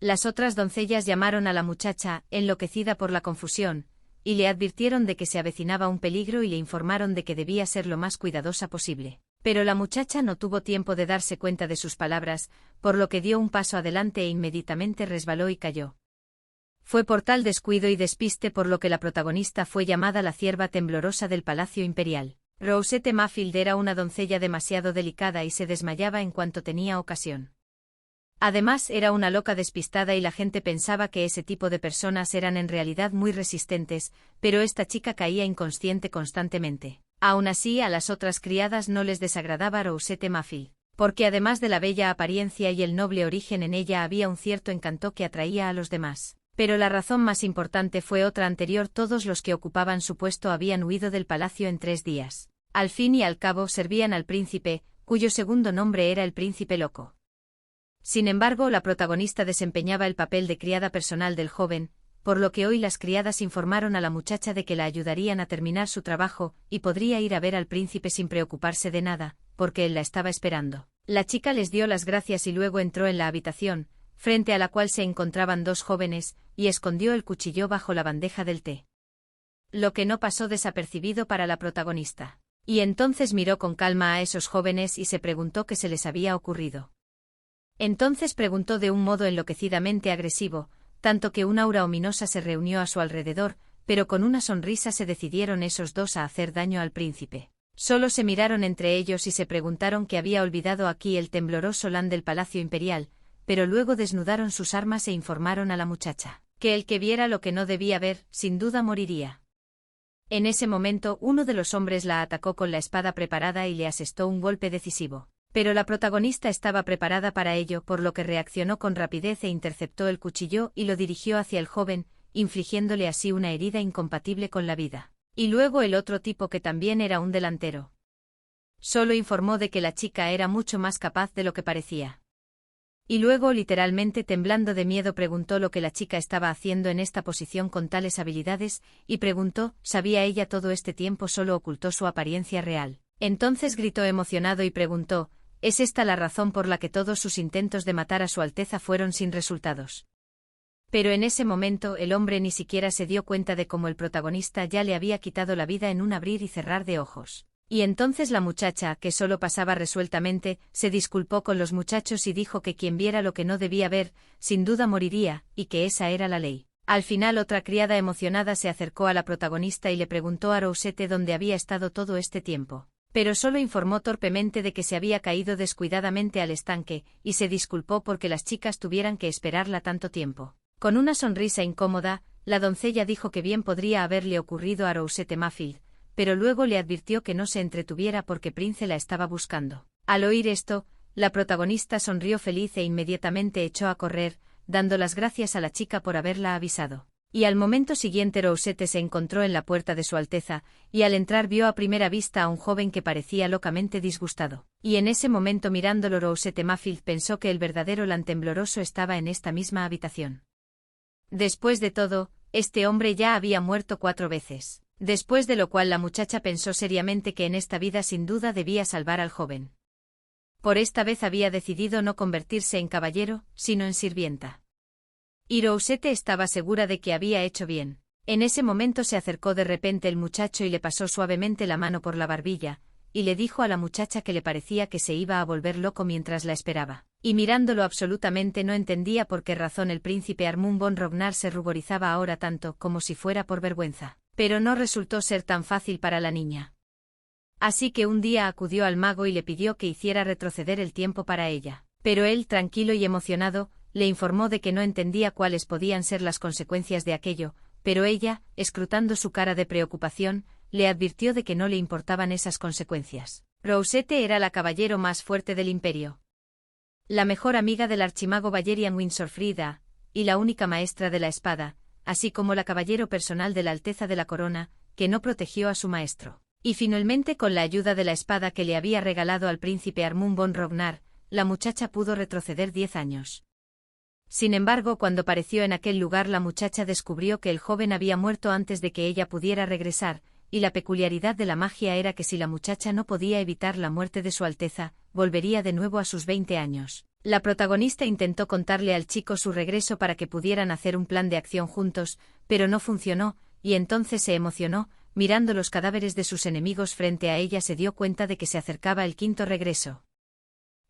Las otras doncellas llamaron a la muchacha, enloquecida por la confusión, y le advirtieron de que se avecinaba un peligro y le informaron de que debía ser lo más cuidadosa posible. Pero la muchacha no tuvo tiempo de darse cuenta de sus palabras, por lo que dio un paso adelante e inmediatamente resbaló y cayó. Fue por tal descuido y despiste por lo que la protagonista fue llamada la cierva temblorosa del Palacio Imperial. Rosette Mayfield era una doncella demasiado delicada y se desmayaba en cuanto tenía ocasión. Además era una loca despistada y la gente pensaba que ese tipo de personas eran en realidad muy resistentes, pero esta chica caía inconsciente constantemente. Aún así a las otras criadas no les desagradaba Rosette Mayfield, porque además de la bella apariencia y el noble origen en ella había un cierto encanto que atraía a los demás. Pero la razón más importante fue otra anterior: todos los que ocupaban su puesto habían huido del palacio en 3 días. Al fin y al cabo servían al príncipe, cuyo segundo nombre era el Príncipe Loco. Sin embargo, la protagonista desempeñaba el papel de criada personal del joven, por lo que hoy las criadas informaron a la muchacha de que la ayudarían a terminar su trabajo, y podría ir a ver al príncipe sin preocuparse de nada, porque él la estaba esperando. La chica les dio las gracias y luego entró en la habitación, frente a la cual se encontraban 2 jóvenes, y escondió el cuchillo bajo la bandeja del té. Lo que no pasó desapercibido para la protagonista. Y entonces miró con calma a esos jóvenes y se preguntó qué se les había ocurrido. Entonces preguntó de un modo enloquecidamente agresivo, tanto que un aura ominosa se reunió a su alrededor, pero con una sonrisa se decidieron esos 2 a hacer daño al príncipe. Solo se miraron entre ellos y se preguntaron qué había olvidado aquí el tembloroso Lan del Palacio Imperial, pero luego desnudaron sus armas e informaron a la muchacha que el que viera lo que no debía ver, sin duda moriría. En ese momento uno de los hombres la atacó con la espada preparada y le asestó un golpe decisivo. Pero la protagonista estaba preparada para ello, por lo que reaccionó con rapidez e interceptó el cuchillo y lo dirigió hacia el joven, infligiéndole así una herida incompatible con la vida. Y luego el otro tipo, que también era un delantero, solo informó de que la chica era mucho más capaz de lo que parecía. Y luego, literalmente temblando de miedo, preguntó lo que la chica estaba haciendo en esta posición con tales habilidades, y preguntó, ¿sabía ella todo este tiempo? Solo ocultó su apariencia real. Entonces gritó emocionado y preguntó, ¿es esta la razón por la que todos sus intentos de matar a su Alteza fueron sin resultados? Pero en ese momento el hombre ni siquiera se dio cuenta de cómo el protagonista ya le había quitado la vida en un abrir y cerrar de ojos. Y entonces la muchacha, que solo pasaba resueltamente, se disculpó con los muchachos y dijo que quien viera lo que no debía ver, sin duda moriría, y que esa era la ley. Al final otra criada emocionada se acercó a la protagonista y le preguntó a Rosette dónde había estado todo este tiempo. Pero solo informó torpemente de que se había caído descuidadamente al estanque, y se disculpó porque las chicas tuvieran que esperarla tanto tiempo. Con una sonrisa incómoda, la doncella dijo que bien podría haberle ocurrido a Rosette Mayfield, pero luego le advirtió que no se entretuviera porque Prince la estaba buscando. Al oír esto, la protagonista sonrió feliz e inmediatamente echó a correr, dando las gracias a la chica por haberla avisado. Y al momento siguiente Rosette se encontró en la puerta de su Alteza, y al entrar vio a primera vista a un joven que parecía locamente disgustado. Y en ese momento, mirándolo, Rosette Mayfield pensó que el verdadero Lan tembloroso estaba en esta misma habitación. Después de todo, este hombre ya había muerto 4 veces. Después de lo cual la muchacha pensó seriamente que en esta vida sin duda debía salvar al joven. Por esta vez había decidido no convertirse en caballero, sino en sirvienta. Y Rosette estaba segura de que había hecho bien. En ese momento se acercó de repente el muchacho y le pasó suavemente la mano por la barbilla, y le dijo a la muchacha que le parecía que se iba a volver loco mientras la esperaba. Y mirándolo absolutamente no entendía por qué razón el príncipe Armund von Rognar se ruborizaba ahora tanto, como si fuera por vergüenza. Pero no resultó ser tan fácil para la niña. Así que un día acudió al mago y le pidió que hiciera retroceder el tiempo para ella. Pero él, tranquilo y emocionado, le informó de que no entendía cuáles podían ser las consecuencias de aquello, pero ella, escrutando su cara de preocupación, le advirtió de que no le importaban esas consecuencias. Rosette era la caballero más fuerte del imperio, la mejor amiga del archimago Valerian Winsorfrida, y la única maestra de la espada, así como la caballero personal de la Alteza de la Corona, que no protegió a su maestro. Y finalmente, con la ayuda de la espada que le había regalado al príncipe Armund von Rognar, la muchacha pudo retroceder 10 años. Sin embargo, cuando apareció en aquel lugar, la muchacha descubrió que el joven había muerto antes de que ella pudiera regresar, y la peculiaridad de la magia era que si la muchacha no podía evitar la muerte de su Alteza, volvería de nuevo a sus 20 años. La protagonista intentó contarle al chico su regreso para que pudieran hacer un plan de acción juntos, pero no funcionó, y entonces se emocionó, mirando los cadáveres de sus enemigos frente a ella se dio cuenta de que se acercaba el quinto regreso.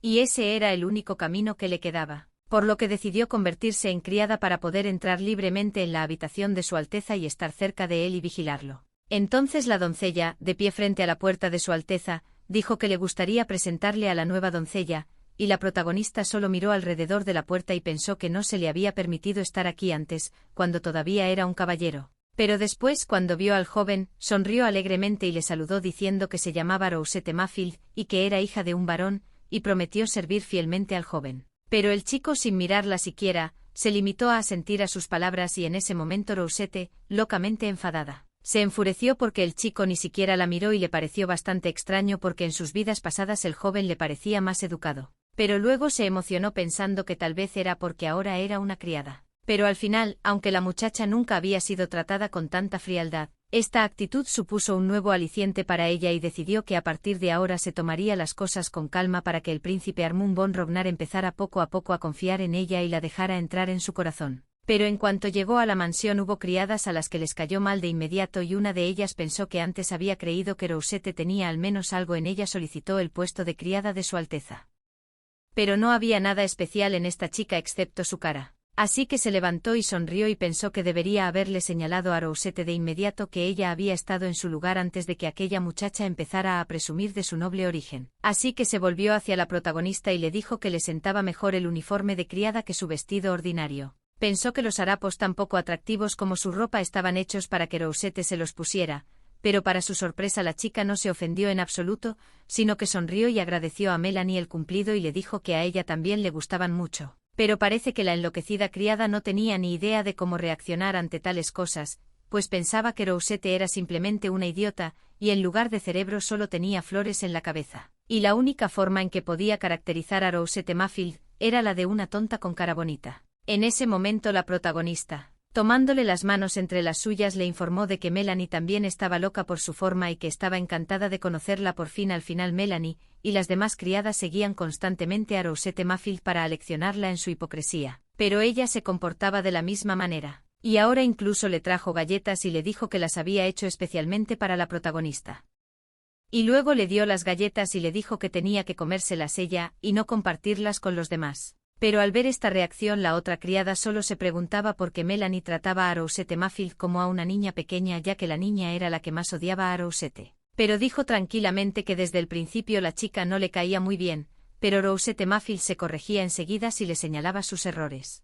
Y ese era el único camino que le quedaba, por lo que decidió convertirse en criada para poder entrar libremente en la habitación de Su Alteza y estar cerca de él y vigilarlo. Entonces la doncella, de pie frente a la puerta de Su Alteza, dijo que le gustaría presentarle a la nueva doncella, y la protagonista solo miró alrededor de la puerta y pensó que no se le había permitido estar aquí antes, cuando todavía era un caballero. Pero después, cuando vio al joven, sonrió alegremente y le saludó diciendo que se llamaba Rosette Mayfield y que era hija de un varón, y prometió servir fielmente al joven. Pero el chico, sin mirarla siquiera, se limitó a asentir a sus palabras y en ese momento Rosette, locamente enfadada, se enfureció porque el chico ni siquiera la miró y le pareció bastante extraño porque en sus vidas pasadas el joven le parecía más educado. Pero luego se emocionó pensando que tal vez era porque ahora era una criada. Pero al final, aunque la muchacha nunca había sido tratada con tanta frialdad, esta actitud supuso un nuevo aliciente para ella y decidió que a partir de ahora se tomaría las cosas con calma para que el príncipe Armund von Rognar empezara poco a poco a confiar en ella y la dejara entrar en su corazón. Pero en cuanto llegó a la mansión hubo criadas a las que les cayó mal de inmediato y una de ellas pensó que antes había creído que Rosette tenía al menos algo en ella, solicitó el puesto de criada de Su Alteza. Pero no había nada especial en esta chica excepto su cara. Así que se levantó y sonrió y pensó que debería haberle señalado a Rosette de inmediato que ella había estado en su lugar antes de que aquella muchacha empezara a presumir de su noble origen. Así que se volvió hacia la protagonista y le dijo que le sentaba mejor el uniforme de criada que su vestido ordinario. Pensó que los harapos tan poco atractivos como su ropa estaban hechos para que Rosette se los pusiera, pero para su sorpresa la chica no se ofendió en absoluto, sino que sonrió y agradeció a Melanie el cumplido y le dijo que a ella también le gustaban mucho. Pero parece que la enloquecida criada no tenía ni idea de cómo reaccionar ante tales cosas, pues pensaba que Rosette era simplemente una idiota, y en lugar de cerebro solo tenía flores en la cabeza. Y la única forma en que podía caracterizar a Rosette Mayfield era la de una tonta con cara bonita. En ese momento la protagonista, tomándole las manos entre las suyas, le informó de que Melanie también estaba loca por su forma y que estaba encantada de conocerla por fin. Al final Melanie y las demás criadas seguían constantemente a Rosette Mayfield para aleccionarla en su hipocresía, pero ella se comportaba de la misma manera, y ahora incluso le trajo galletas y le dijo que las había hecho especialmente para la protagonista. Y luego le dio las galletas y le dijo que tenía que comérselas ella y no compartirlas con los demás. Pero al ver esta reacción la otra criada solo se preguntaba por qué Melanie trataba a Rosette Mayfield como a una niña pequeña, ya que la niña era la que más odiaba a Rosette. Pero dijo tranquilamente que desde el principio la chica no le caía muy bien, pero Rosette Mayfield se corregía enseguida si le señalaba sus errores.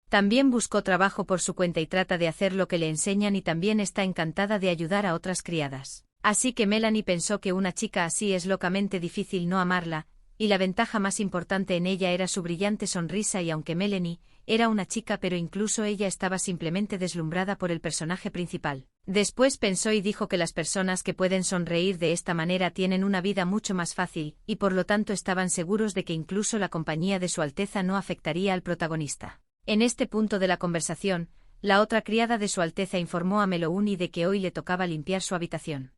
También buscó trabajo por su cuenta y trata de hacer lo que le enseñan y también está encantada de ayudar a otras criadas. Así que Melanie pensó que una chica así es locamente difícil no amarla, y la ventaja más importante en ella era su brillante sonrisa y aunque Melanie era una chica pero incluso ella estaba simplemente deslumbrada por el personaje principal. Después pensó y dijo que las personas que pueden sonreír de esta manera tienen una vida mucho más fácil y por lo tanto estaban seguros de que incluso la compañía de Su Alteza no afectaría al protagonista. En este punto de la conversación, la otra criada de Su Alteza informó a Melouni de que hoy le tocaba limpiar su habitación.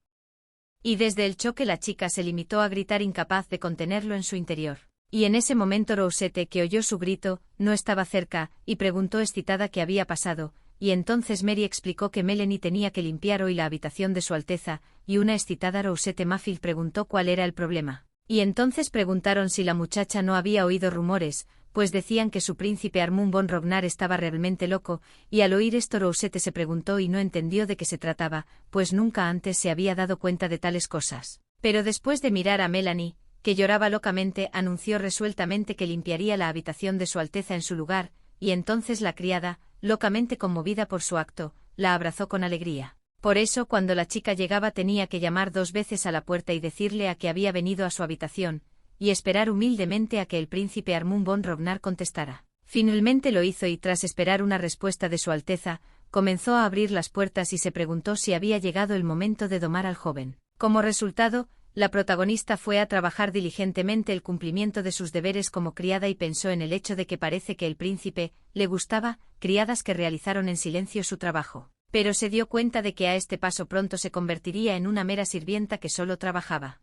Y desde el choque la chica se limitó a gritar incapaz de contenerlo en su interior. Y en ese momento Rosette, que oyó su grito, no estaba cerca, y preguntó excitada qué había pasado, y entonces Mary explicó que Melanie tenía que limpiar hoy la habitación de Su Alteza, y una excitada Rosette Mayfield preguntó cuál era el problema. Y entonces preguntaron si la muchacha no había oído rumores, pues decían que su príncipe Armund von Rognar estaba realmente loco, y al oír esto Rosette se preguntó y no entendió de qué se trataba, pues nunca antes se había dado cuenta de tales cosas. Pero después de mirar a Melanie, que lloraba locamente, anunció resueltamente que limpiaría la habitación de Su Alteza en su lugar, y entonces la criada, locamente conmovida por su acto, la abrazó con alegría. Por eso cuando la chica llegaba tenía que llamar 2 veces a la puerta y decirle a que había venido a su habitación, y esperar humildemente a que el príncipe Armund von Rognar contestara. Finalmente lo hizo y tras esperar una respuesta de Su Alteza, comenzó a abrir las puertas y se preguntó si había llegado el momento de domar al joven. Como resultado, la protagonista fue a trabajar diligentemente el cumplimiento de sus deberes como criada y pensó en el hecho de que parece que el príncipe le gustaba, criadas que realizaron en silencio su trabajo. Pero se dio cuenta de que a este paso pronto se convertiría en una mera sirvienta que solo trabajaba.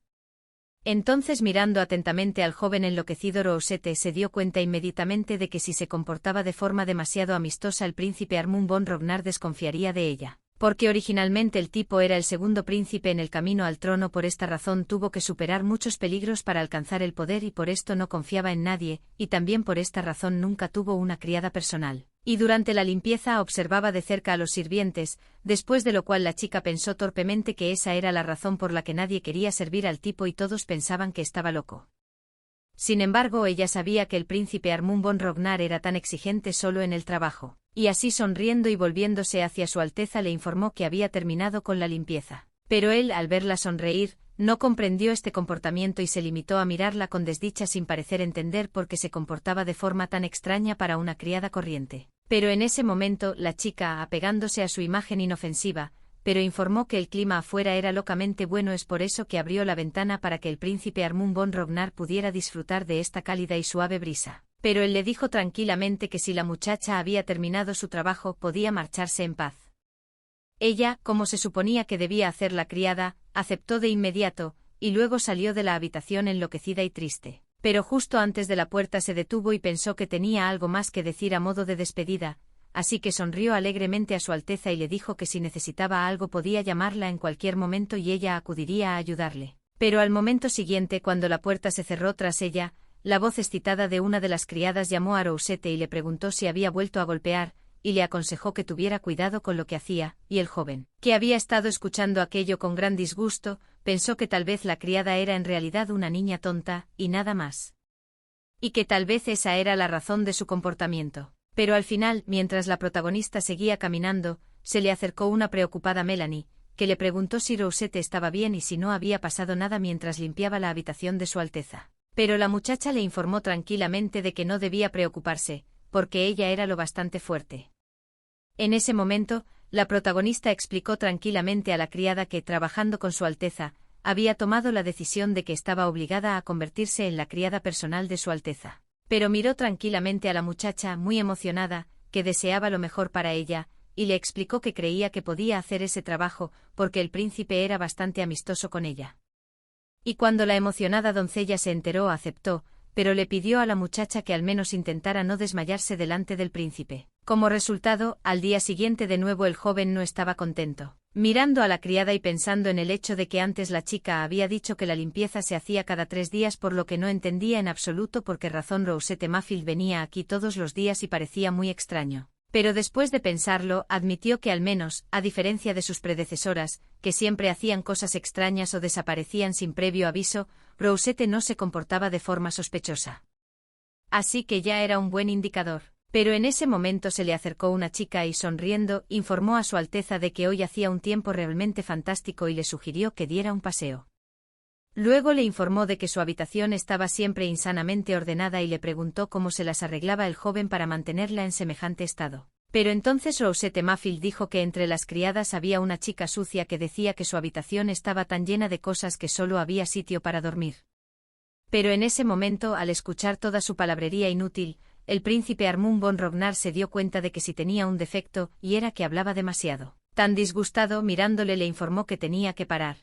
Entonces, mirando atentamente al joven enloquecido, Rosette se dio cuenta inmediatamente de que si se comportaba de forma demasiado amistosa el príncipe Armund von Rognar desconfiaría de ella. Porque originalmente el tipo era el segundo príncipe en el camino al trono, por esta razón tuvo que superar muchos peligros para alcanzar el poder y por esto no confiaba en nadie, y también por esta razón nunca tuvo una criada personal. Y durante la limpieza observaba de cerca a los sirvientes, después de lo cual la chica pensó torpemente que esa era la razón por la que nadie quería servir al tipo y todos pensaban que estaba loco. Sin embargo, ella sabía que el príncipe Armund von Rognar era tan exigente solo en el trabajo, y así sonriendo y volviéndose hacia su Alteza le informó que había terminado con la limpieza. Pero él, al verla sonreír, no comprendió este comportamiento y se limitó a mirarla con desdicha sin parecer entender por qué se comportaba de forma tan extraña para una criada corriente. Pero en ese momento, la chica, apegándose a su imagen inofensiva, pero informó que el clima afuera era locamente bueno, es por eso que abrió la ventana para que el príncipe Armund von Rognar pudiera disfrutar de esta cálida y suave brisa. Pero él le dijo tranquilamente que si la muchacha había terminado su trabajo podía marcharse en paz. Ella, como se suponía que debía hacer la criada, aceptó de inmediato, y luego salió de la habitación enloquecida y triste. Pero justo antes de la puerta se detuvo y pensó que tenía algo más que decir a modo de despedida, así que sonrió alegremente a su Alteza y le dijo que si necesitaba algo podía llamarla en cualquier momento y ella acudiría a ayudarle. Pero al momento siguiente, cuando la puerta se cerró tras ella, la voz excitada de una de las criadas llamó a Rosette y le preguntó si había vuelto a golpear, y le aconsejó que tuviera cuidado con lo que hacía, y el joven, que había estado escuchando aquello con gran disgusto, pensó que tal vez la criada era en realidad una niña tonta, y nada más. Y que tal vez esa era la razón de su comportamiento. Pero al final, mientras la protagonista seguía caminando, se le acercó una preocupada Melanie, que le preguntó si Rosette estaba bien y si no había pasado nada mientras limpiaba la habitación de su Alteza. Pero la muchacha le informó tranquilamente de que no debía preocuparse, porque ella era lo bastante fuerte. En ese momento, la protagonista explicó tranquilamente a la criada que, trabajando con su Alteza, había tomado la decisión de que estaba obligada a convertirse en la criada personal de su Alteza. Pero miró tranquilamente a la muchacha, muy emocionada, que deseaba lo mejor para ella, y le explicó que creía que podía hacer ese trabajo, porque el príncipe era bastante amistoso con ella. Y cuando la emocionada doncella se enteró, aceptó, pero le pidió a la muchacha que al menos intentara no desmayarse delante del príncipe. Como resultado, al día siguiente de nuevo el joven no estaba contento. Mirando a la criada y pensando en el hecho de que antes la chica había dicho que la limpieza se hacía cada 3 días, por lo que no entendía en absoluto por qué razón Rosette Mayfield venía aquí todos los días y parecía muy extraño. Pero después de pensarlo, admitió que al menos, a diferencia de sus predecesoras, que siempre hacían cosas extrañas o desaparecían sin previo aviso, Rosette no se comportaba de forma sospechosa. Así que ya era un buen indicador. Pero en ese momento se le acercó una chica y, sonriendo, informó a su Alteza de que hoy hacía un tiempo realmente fantástico y le sugirió que diera un paseo. Luego le informó de que su habitación estaba siempre insanamente ordenada y le preguntó cómo se las arreglaba el joven para mantenerla en semejante estado. Pero entonces Rosette Mayfield dijo que entre las criadas había una chica sucia que decía que su habitación estaba tan llena de cosas que solo había sitio para dormir. Pero en ese momento, al escuchar toda su palabrería inútil, el príncipe Armund von Rognar se dio cuenta de que sí tenía un defecto, y era que hablaba demasiado. Tan disgustado, mirándole, le informó que tenía que parar.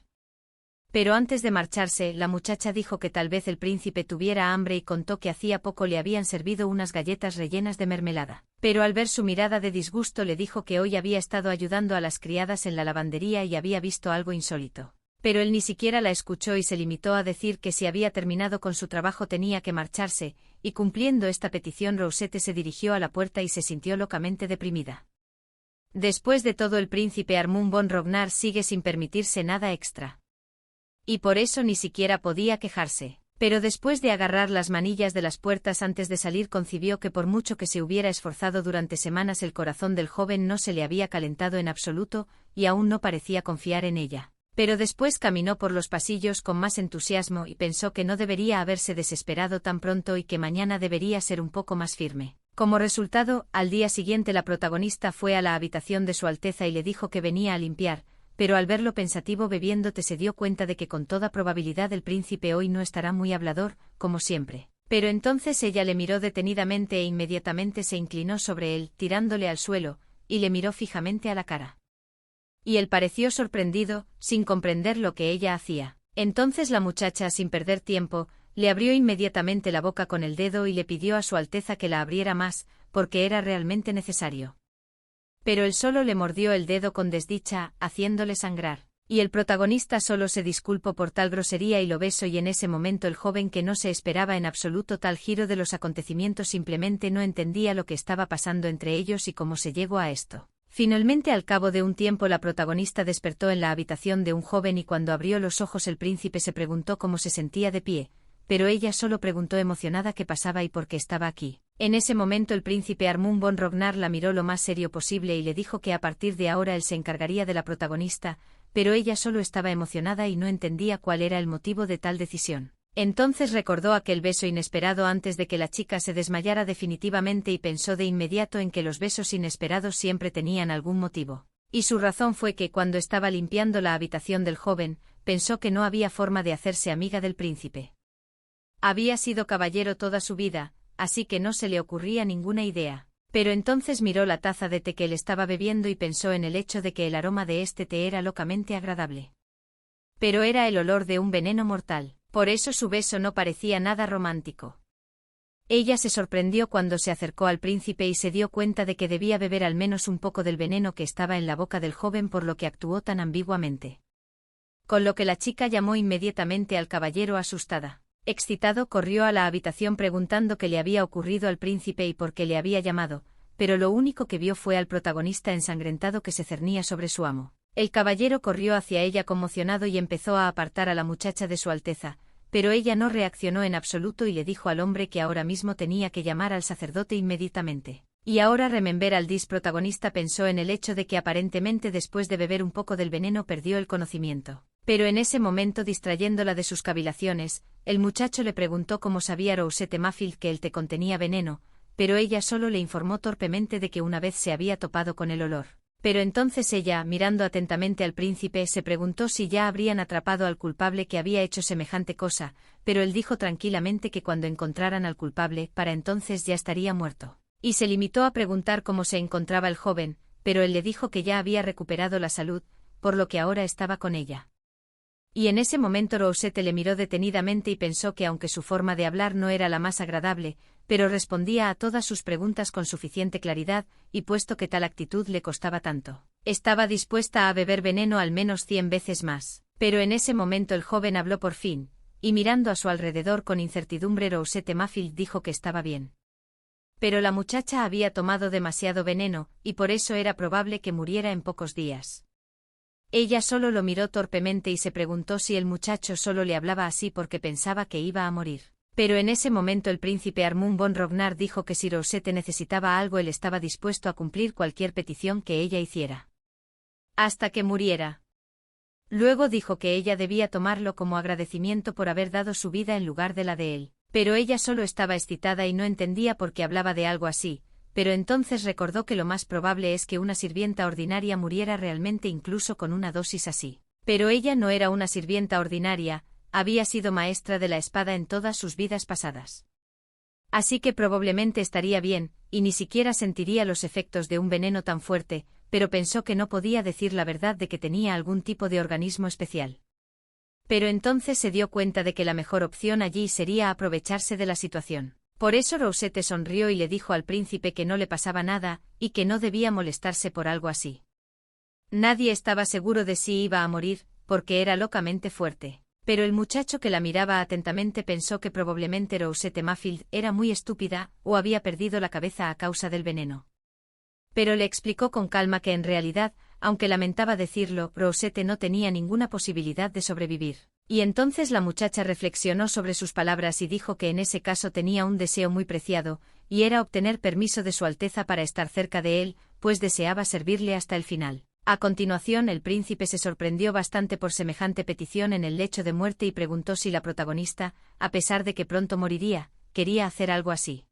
Pero antes de marcharse, la muchacha dijo que tal vez el príncipe tuviera hambre y contó que hacía poco le habían servido unas galletas rellenas de mermelada. Pero al ver su mirada de disgusto le dijo que hoy había estado ayudando a las criadas en la lavandería y había visto algo insólito. Pero él ni siquiera la escuchó y se limitó a decir que si había terminado con su trabajo tenía que marcharse, y cumpliendo esta petición Rosette se dirigió a la puerta y se sintió locamente deprimida. Después de todo, el príncipe Armund von Rognar sigue sin permitirse nada extra. Y por eso ni siquiera podía quejarse. Pero después de agarrar las manillas de las puertas antes de salir, concibió que por mucho que se hubiera esforzado durante semanas el corazón del joven no se le había calentado en absoluto, y aún no parecía confiar en ella. Pero después caminó por los pasillos con más entusiasmo y pensó que no debería haberse desesperado tan pronto y que mañana debería ser un poco más firme. Como resultado, al día siguiente la protagonista fue a la habitación de su Alteza y le dijo que venía a limpiar, pero al verlo pensativo bebiendo té se dio cuenta de que con toda probabilidad el príncipe hoy no estará muy hablador, como siempre. Pero entonces ella le miró detenidamente e inmediatamente se inclinó sobre él, tirándole al suelo, y le miró fijamente a la cara. Y él pareció sorprendido, sin comprender lo que ella hacía. Entonces la muchacha, sin perder tiempo, le abrió inmediatamente la boca con el dedo y le pidió a su Alteza que la abriera más, porque era realmente necesario. Pero él solo le mordió el dedo con desdicha, haciéndole sangrar. Y el protagonista solo se disculpó por tal grosería y lo besó, y en ese momento el joven, que no se esperaba en absoluto tal giro de los acontecimientos, simplemente no entendía lo que estaba pasando entre ellos y cómo se llegó a esto. Finalmente, al cabo de un tiempo, la protagonista despertó en la habitación de un joven y cuando abrió los ojos el príncipe se preguntó cómo se sentía de pie, pero ella solo preguntó emocionada qué pasaba y por qué estaba aquí. En ese momento el príncipe Armund von Rognar la miró lo más serio posible y le dijo que a partir de ahora él se encargaría de la protagonista, pero ella solo estaba emocionada y no entendía cuál era el motivo de tal decisión. Entonces recordó aquel beso inesperado antes de que la chica se desmayara definitivamente y pensó de inmediato en que los besos inesperados siempre tenían algún motivo. Y su razón fue que cuando estaba limpiando la habitación del joven, pensó que no había forma de hacerse amiga del príncipe. Había sido caballero toda su vida, así que no se le ocurría ninguna idea. Pero entonces miró la taza de té que él estaba bebiendo y pensó en el hecho de que el aroma de este té era locamente agradable. Pero era el olor de un veneno mortal, por eso su beso no parecía nada romántico. Ella se sorprendió cuando se acercó al príncipe y se dio cuenta de que debía beber al menos un poco del veneno que estaba en la boca del joven, por lo que actuó tan ambiguamente. Con lo que la chica llamó inmediatamente al caballero asustada. Excitado, corrió a la habitación preguntando qué le había ocurrido al príncipe y por qué le había llamado, pero lo único que vio fue al protagonista ensangrentado que se cernía sobre su amo. El caballero corrió hacia ella conmocionado y empezó a apartar a la muchacha de su Alteza, pero ella no reaccionó en absoluto y le dijo al hombre que ahora mismo tenía que llamar al sacerdote inmediatamente. Y ahora Remember Aldis protagonista pensó en el hecho de que aparentemente después de beber un poco del veneno perdió el conocimiento. Pero en ese momento, distrayéndola de sus cavilaciones, el muchacho le preguntó cómo sabía Rosette Mafield que el té contenía veneno, pero ella solo le informó torpemente de que una vez se había topado con el olor. Pero entonces ella, mirando atentamente al príncipe, se preguntó si ya habrían atrapado al culpable que había hecho semejante cosa, pero él dijo tranquilamente que cuando encontraran al culpable, para entonces ya estaría muerto. Y se limitó a preguntar cómo se encontraba el joven, pero él le dijo que ya había recuperado la salud, por lo que ahora estaba con ella. Y en ese momento Rosette le miró detenidamente y pensó que aunque su forma de hablar no era la más agradable, pero respondía a todas sus preguntas con suficiente claridad, y puesto que tal actitud le costaba tanto, estaba dispuesta a beber veneno al menos 100 veces más. Pero en ese momento el joven habló por fin, y mirando a su alrededor con incertidumbre Rosette Mafield dijo que estaba bien. Pero la muchacha había tomado demasiado veneno, y por eso era probable que muriera en pocos días. Ella solo lo miró torpemente y se preguntó si el muchacho solo le hablaba así porque pensaba que iba a morir. Pero en ese momento el príncipe Armund von Rognar dijo que si Rosette necesitaba algo él estaba dispuesto a cumplir cualquier petición que ella hiciera. Hasta que muriera. Luego dijo que ella debía tomarlo como agradecimiento por haber dado su vida en lugar de la de él. Pero ella solo estaba excitada y no entendía por qué hablaba de algo así. Pero entonces recordó que lo más probable es que una sirvienta ordinaria muriera realmente incluso con una dosis así. Pero ella no era una sirvienta ordinaria, había sido maestra de la espada en todas sus vidas pasadas. Así que probablemente estaría bien, y ni siquiera sentiría los efectos de un veneno tan fuerte, pero pensó que no podía decir la verdad de que tenía algún tipo de organismo especial. Pero entonces se dio cuenta de que la mejor opción allí sería aprovecharse de la situación. Por eso Rosette sonrió y le dijo al príncipe que no le pasaba nada, y que no debía molestarse por algo así. Nadie estaba seguro de si iba a morir, porque era locamente fuerte. Pero el muchacho que la miraba atentamente pensó que probablemente Rosette Mafield era muy estúpida, o había perdido la cabeza a causa del veneno. Pero le explicó con calma que en realidad, aunque lamentaba decirlo, Rosette no tenía ninguna posibilidad de sobrevivir. Y entonces la muchacha reflexionó sobre sus palabras y dijo que en ese caso tenía un deseo muy preciado, y era obtener permiso de su Alteza para estar cerca de él, pues deseaba servirle hasta el final. A continuación el príncipe se sorprendió bastante por semejante petición en el lecho de muerte y preguntó si la protagonista, a pesar de que pronto moriría, quería hacer algo así.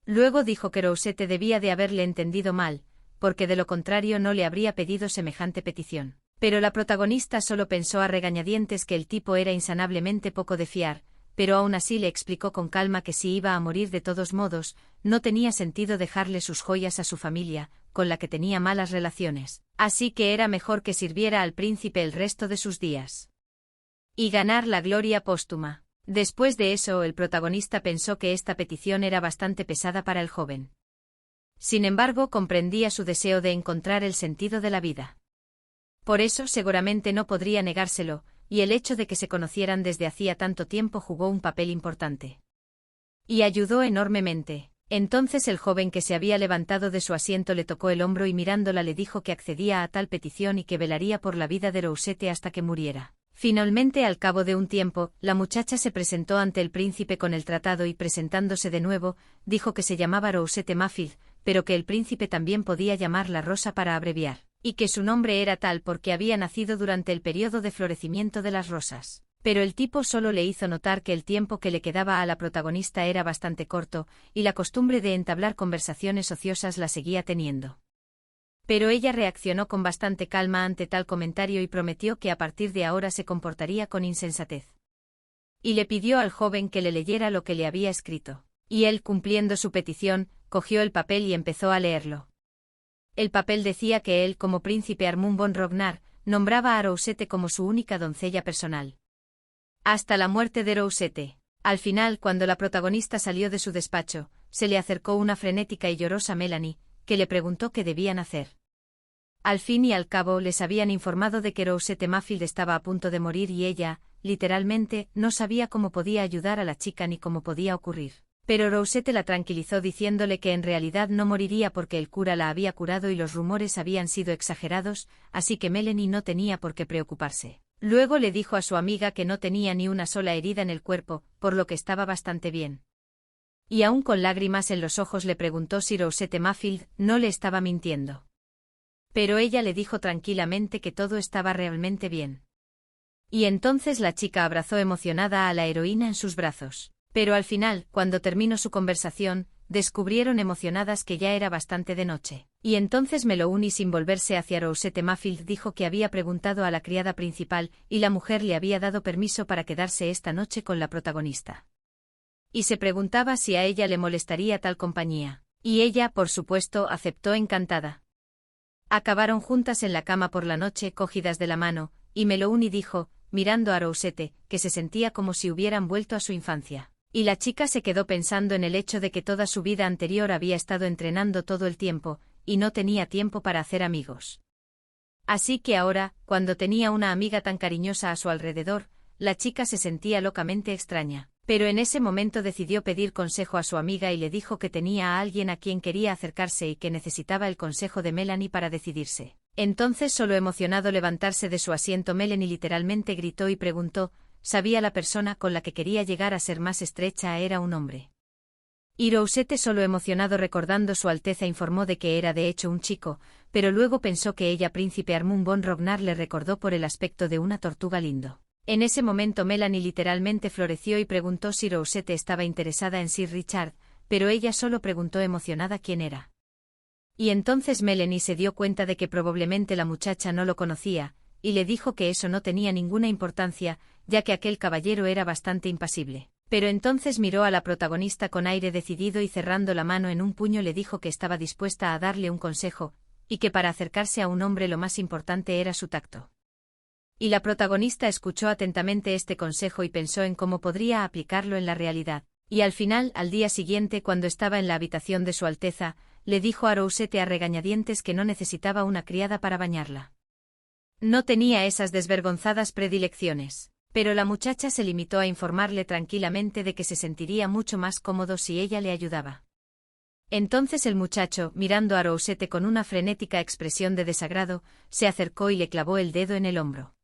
Luego dijo que Rosette debía de haberle entendido mal, porque de lo contrario no le habría pedido semejante petición. Pero la protagonista solo pensó a regañadientes que el tipo era insanablemente poco de fiar, pero aún así le explicó con calma que si iba a morir de todos modos, no tenía sentido dejarle sus joyas a su familia, con la que tenía malas relaciones, así que era mejor que sirviera al príncipe el resto de sus días. y ganar la gloria póstuma. Después de eso, el protagonista pensó que esta petición era bastante pesada para el joven. Sin embargo, comprendía su deseo de encontrar el sentido de la vida. Por eso seguramente no podría negárselo, y el hecho de que se conocieran desde hacía tanto tiempo jugó un papel importante. Y ayudó enormemente. Entonces el joven que se había levantado de su asiento le tocó el hombro y mirándola le dijo que accedía a tal petición y que velaría por la vida de Rosette hasta que muriera. Finalmente, al cabo de un tiempo, la muchacha se presentó ante el príncipe con el tratado y presentándose de nuevo, dijo que se llamaba Rosette Mafield, pero que el príncipe también podía llamarla Rosa para abreviar, y que su nombre era tal porque había nacido durante el periodo de florecimiento de las rosas. Pero el tipo solo le hizo notar que el tiempo que le quedaba a la protagonista era bastante corto, y la costumbre de entablar conversaciones ociosas la seguía teniendo. Pero ella reaccionó con bastante calma ante tal comentario y prometió que a partir de ahora se comportaría con insensatez. Y le pidió al joven que le leyera lo que le había escrito. Y él, cumpliendo su petición, cogió el papel y empezó a leerlo. El papel decía que él, como príncipe Armund von Rognar, nombraba a Rosette como su única doncella personal. Hasta la muerte de Rosette. Al final, cuando la protagonista salió de su despacho, se le acercó una frenética y llorosa Melanie, que le preguntó qué debían hacer. Al fin y al cabo les habían informado de que Rosette Mafield estaba a punto de morir y ella, literalmente, no sabía cómo podía ayudar a la chica ni cómo podía ocurrir. Pero Rosette la tranquilizó diciéndole que en realidad no moriría porque el cura la había curado y los rumores habían sido exagerados, así que Melanie no tenía por qué preocuparse. Luego le dijo a su amiga que no tenía ni una sola herida en el cuerpo, por lo que estaba bastante bien. Y aún con lágrimas en los ojos le preguntó si Rosette Mafield no le estaba mintiendo. Pero ella le dijo tranquilamente que todo estaba realmente bien. Y entonces la chica abrazó emocionada a la heroína en sus brazos. Pero al final, cuando terminó su conversación, descubrieron emocionadas que ya era bastante de noche. Y entonces Melanie, sin volverse hacia Rosette Mafield, dijo que había preguntado a la criada principal, y la mujer le había dado permiso para quedarse esta noche con la protagonista. Y se preguntaba si a ella le molestaría tal compañía. Y ella, por supuesto, aceptó encantada. Acabaron juntas en la cama por la noche, cogidas de la mano, y Melanie dijo, mirando a Rosette, que se sentía como si hubieran vuelto a su infancia. Y la chica se quedó pensando en el hecho de que toda su vida anterior había estado entrenando todo el tiempo, y no tenía tiempo para hacer amigos. Así que ahora, cuando tenía una amiga tan cariñosa a su alrededor, la chica se sentía locamente extraña. Pero en ese momento decidió pedir consejo a su amiga y le dijo que tenía a alguien a quien quería acercarse y que necesitaba el consejo de Melanie para decidirse. Entonces, solo emocionado levantarse de su asiento, Melanie literalmente gritó y preguntó, ¿sabía la persona con la que quería llegar a ser más estrecha era un hombre? Y Rosette, solo emocionado recordando su alteza, informó de que era de hecho un chico, pero luego pensó que ella, príncipe Armund von Rognar, le recordó por el aspecto de una tortuga lindo. En ese momento Melanie literalmente floreció y preguntó si Rosette estaba interesada en Sir Richard, pero ella solo preguntó emocionada quién era. Y entonces Melanie se dio cuenta de que probablemente la muchacha no lo conocía, y le dijo que eso no tenía ninguna importancia, ya que aquel caballero era bastante impasible. Pero entonces miró a la protagonista con aire decidido y cerrando la mano en un puño le dijo que estaba dispuesta a darle un consejo, y que para acercarse a un hombre lo más importante era su tacto. Y la protagonista escuchó atentamente este consejo y pensó en cómo podría aplicarlo en la realidad. Y al final, al día siguiente, cuando estaba en la habitación de su Alteza, le dijo a Rosette a regañadientes que no necesitaba una criada para bañarla. No tenía esas desvergonzadas predilecciones. Pero la muchacha se limitó a informarle tranquilamente de que se sentiría mucho más cómodo si ella le ayudaba. Entonces el muchacho, mirando a Rosette con una frenética expresión de desagrado, se acercó y le clavó el dedo en el hombro.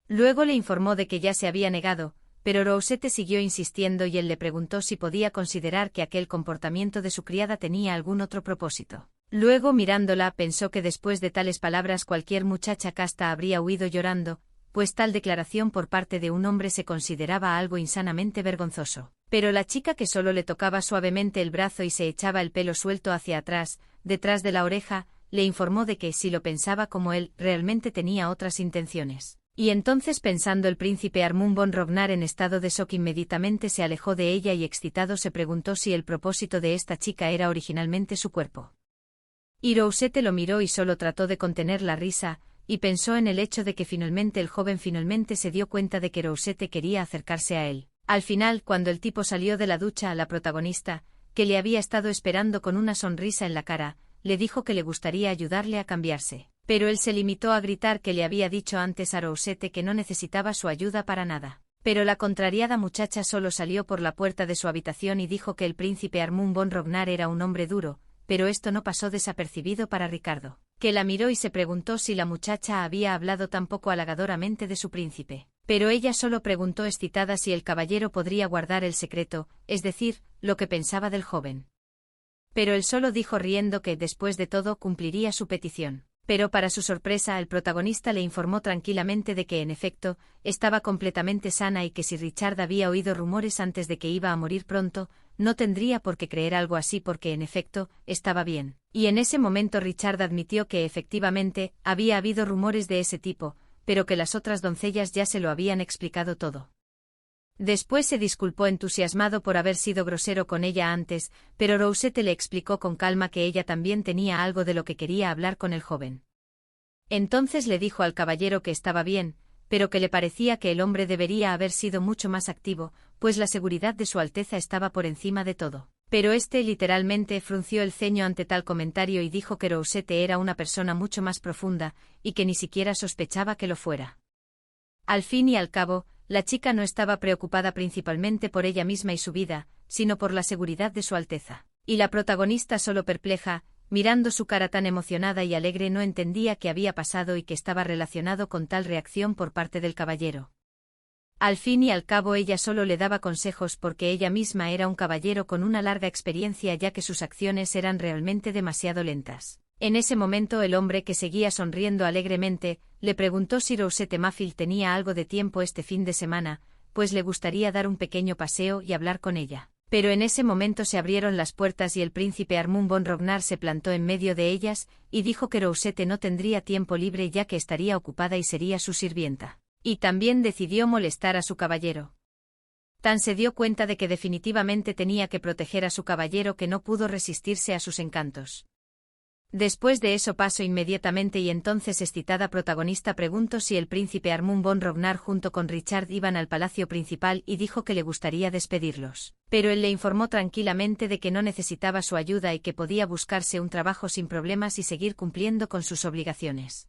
Luego le informó de que ya se había negado, pero Rosette siguió insistiendo y él le preguntó si podía considerar que aquel comportamiento de su criada tenía algún otro propósito. Luego, mirándola, pensó que después de tales palabras cualquier muchacha casta habría huido llorando, pues tal declaración por parte de un hombre se consideraba algo insanamente vergonzoso. Pero la chica, que solo le tocaba suavemente el brazo y se echaba el pelo suelto hacia atrás, detrás de la oreja, le informó de que, si lo pensaba como él, realmente tenía otras intenciones. Y entonces, pensando el príncipe Armund von Rognar en estado de shock, inmediatamente se alejó de ella y excitado se preguntó si el propósito de esta chica era originalmente su cuerpo. Y Rosette lo miró y solo trató de contener la risa, y pensó en el hecho de que finalmente el joven finalmente se dio cuenta de que Rosette quería acercarse a él. Al final, cuando el tipo salió de la ducha a la protagonista, que le había estado esperando con una sonrisa en la cara, le dijo que le gustaría ayudarle a cambiarse. Pero él se limitó a gritar que le había dicho antes a Rosette que no necesitaba su ayuda para nada. Pero la contrariada muchacha solo salió por la puerta de su habitación y dijo que el príncipe Armand von Rognar era un hombre duro, pero esto no pasó desapercibido para Ricardo, que la miró y se preguntó si la muchacha había hablado tan poco halagadoramente de su príncipe. Pero ella solo preguntó excitada si el caballero podría guardar el secreto, es decir, lo que pensaba del joven. Pero él solo dijo riendo que, después de todo, cumpliría su petición. Pero para su sorpresa el protagonista le informó tranquilamente de que en efecto, estaba completamente sana y que si Richard había oído rumores antes de que iba a morir pronto, no tendría por qué creer algo así porque en efecto, estaba bien. Y en ese momento Richard admitió que efectivamente, había habido rumores de ese tipo, pero que las otras doncellas ya se lo habían explicado todo. Después se disculpó entusiasmado por haber sido grosero con ella antes, pero Rosette le explicó con calma que ella también tenía algo de lo que quería hablar con el joven. Entonces le dijo al caballero que estaba bien, pero que le parecía que el hombre debería haber sido mucho más activo, pues la seguridad de su Alteza estaba por encima de todo. Pero este literalmente frunció el ceño ante tal comentario y dijo que Rosette era una persona mucho más profunda, y que ni siquiera sospechaba que lo fuera. Al fin y al cabo, la chica no estaba preocupada principalmente por ella misma y su vida, sino por la seguridad de su Alteza. Y la protagonista, solo perpleja, mirando su cara tan emocionada y alegre, no entendía qué había pasado y qué estaba relacionado con tal reacción por parte del caballero. Al fin y al cabo ella solo le daba consejos porque ella misma era un caballero con una larga experiencia ya que sus acciones eran realmente demasiado lentas. En ese momento el hombre, que seguía sonriendo alegremente, le preguntó si Rosette Maffield tenía algo de tiempo este fin de semana, pues le gustaría dar un pequeño paseo y hablar con ella. Pero en ese momento se abrieron las puertas y el príncipe Armand von Rognar se plantó en medio de ellas, y dijo que Rosette no tendría tiempo libre ya que estaría ocupada y sería su sirvienta. Y también decidió molestar a su caballero. Tan se dio cuenta de que definitivamente tenía que proteger a su caballero que no pudo resistirse a sus encantos. Después de eso pasó inmediatamente y entonces excitada protagonista preguntó si el príncipe Armand von Rognar junto con Richard iban al palacio principal y dijo que le gustaría despedirlos. Pero él le informó tranquilamente de que no necesitaba su ayuda y que podía buscarse un trabajo sin problemas y seguir cumpliendo con sus obligaciones.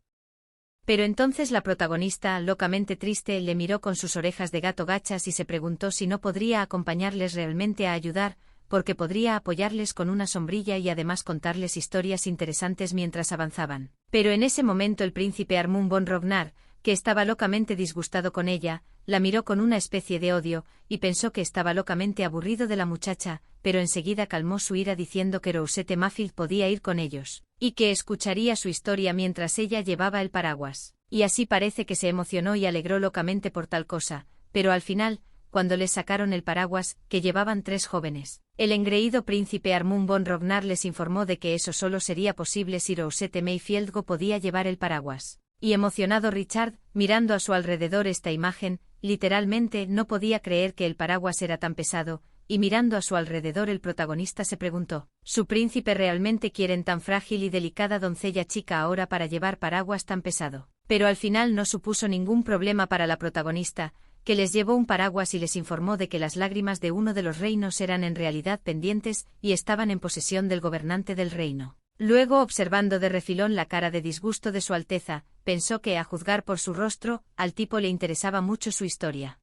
Pero entonces la protagonista, locamente triste, le miró con sus orejas de gato gachas y se preguntó si no podría acompañarles realmente a ayudar, porque podría apoyarles con una sombrilla y además contarles historias interesantes mientras avanzaban. Pero en ese momento el príncipe Armand von Rognar, que estaba locamente disgustado con ella, la miró con una especie de odio, y pensó que estaba locamente aburrido de la muchacha, pero enseguida calmó su ira diciendo que Rosette Maffield podía ir con ellos, y que escucharía su historia mientras ella llevaba el paraguas. Y así parece que se emocionó y alegró locamente por tal cosa, pero al final, cuando les sacaron el paraguas, que llevaban 3 jóvenes, el engreído príncipe Armand von Rognar les informó de que eso solo sería posible si Rosette Maffield podía llevar el paraguas. Y emocionado Richard, mirando a su alrededor esta imagen, literalmente no podía creer que el paraguas era tan pesado, y mirando a su alrededor el protagonista se preguntó, ¿su príncipe realmente quieren tan frágil y delicada doncella chica ahora para llevar paraguas tan pesado? Pero al final no supuso ningún problema para la protagonista, que les llevó un paraguas y les informó de que las lágrimas de uno de los reinos eran en realidad pendientes y estaban en posesión del gobernante del reino. Luego, observando de refilón la cara de disgusto de su Alteza, pensó que, a juzgar por su rostro, al tipo le interesaba mucho su historia.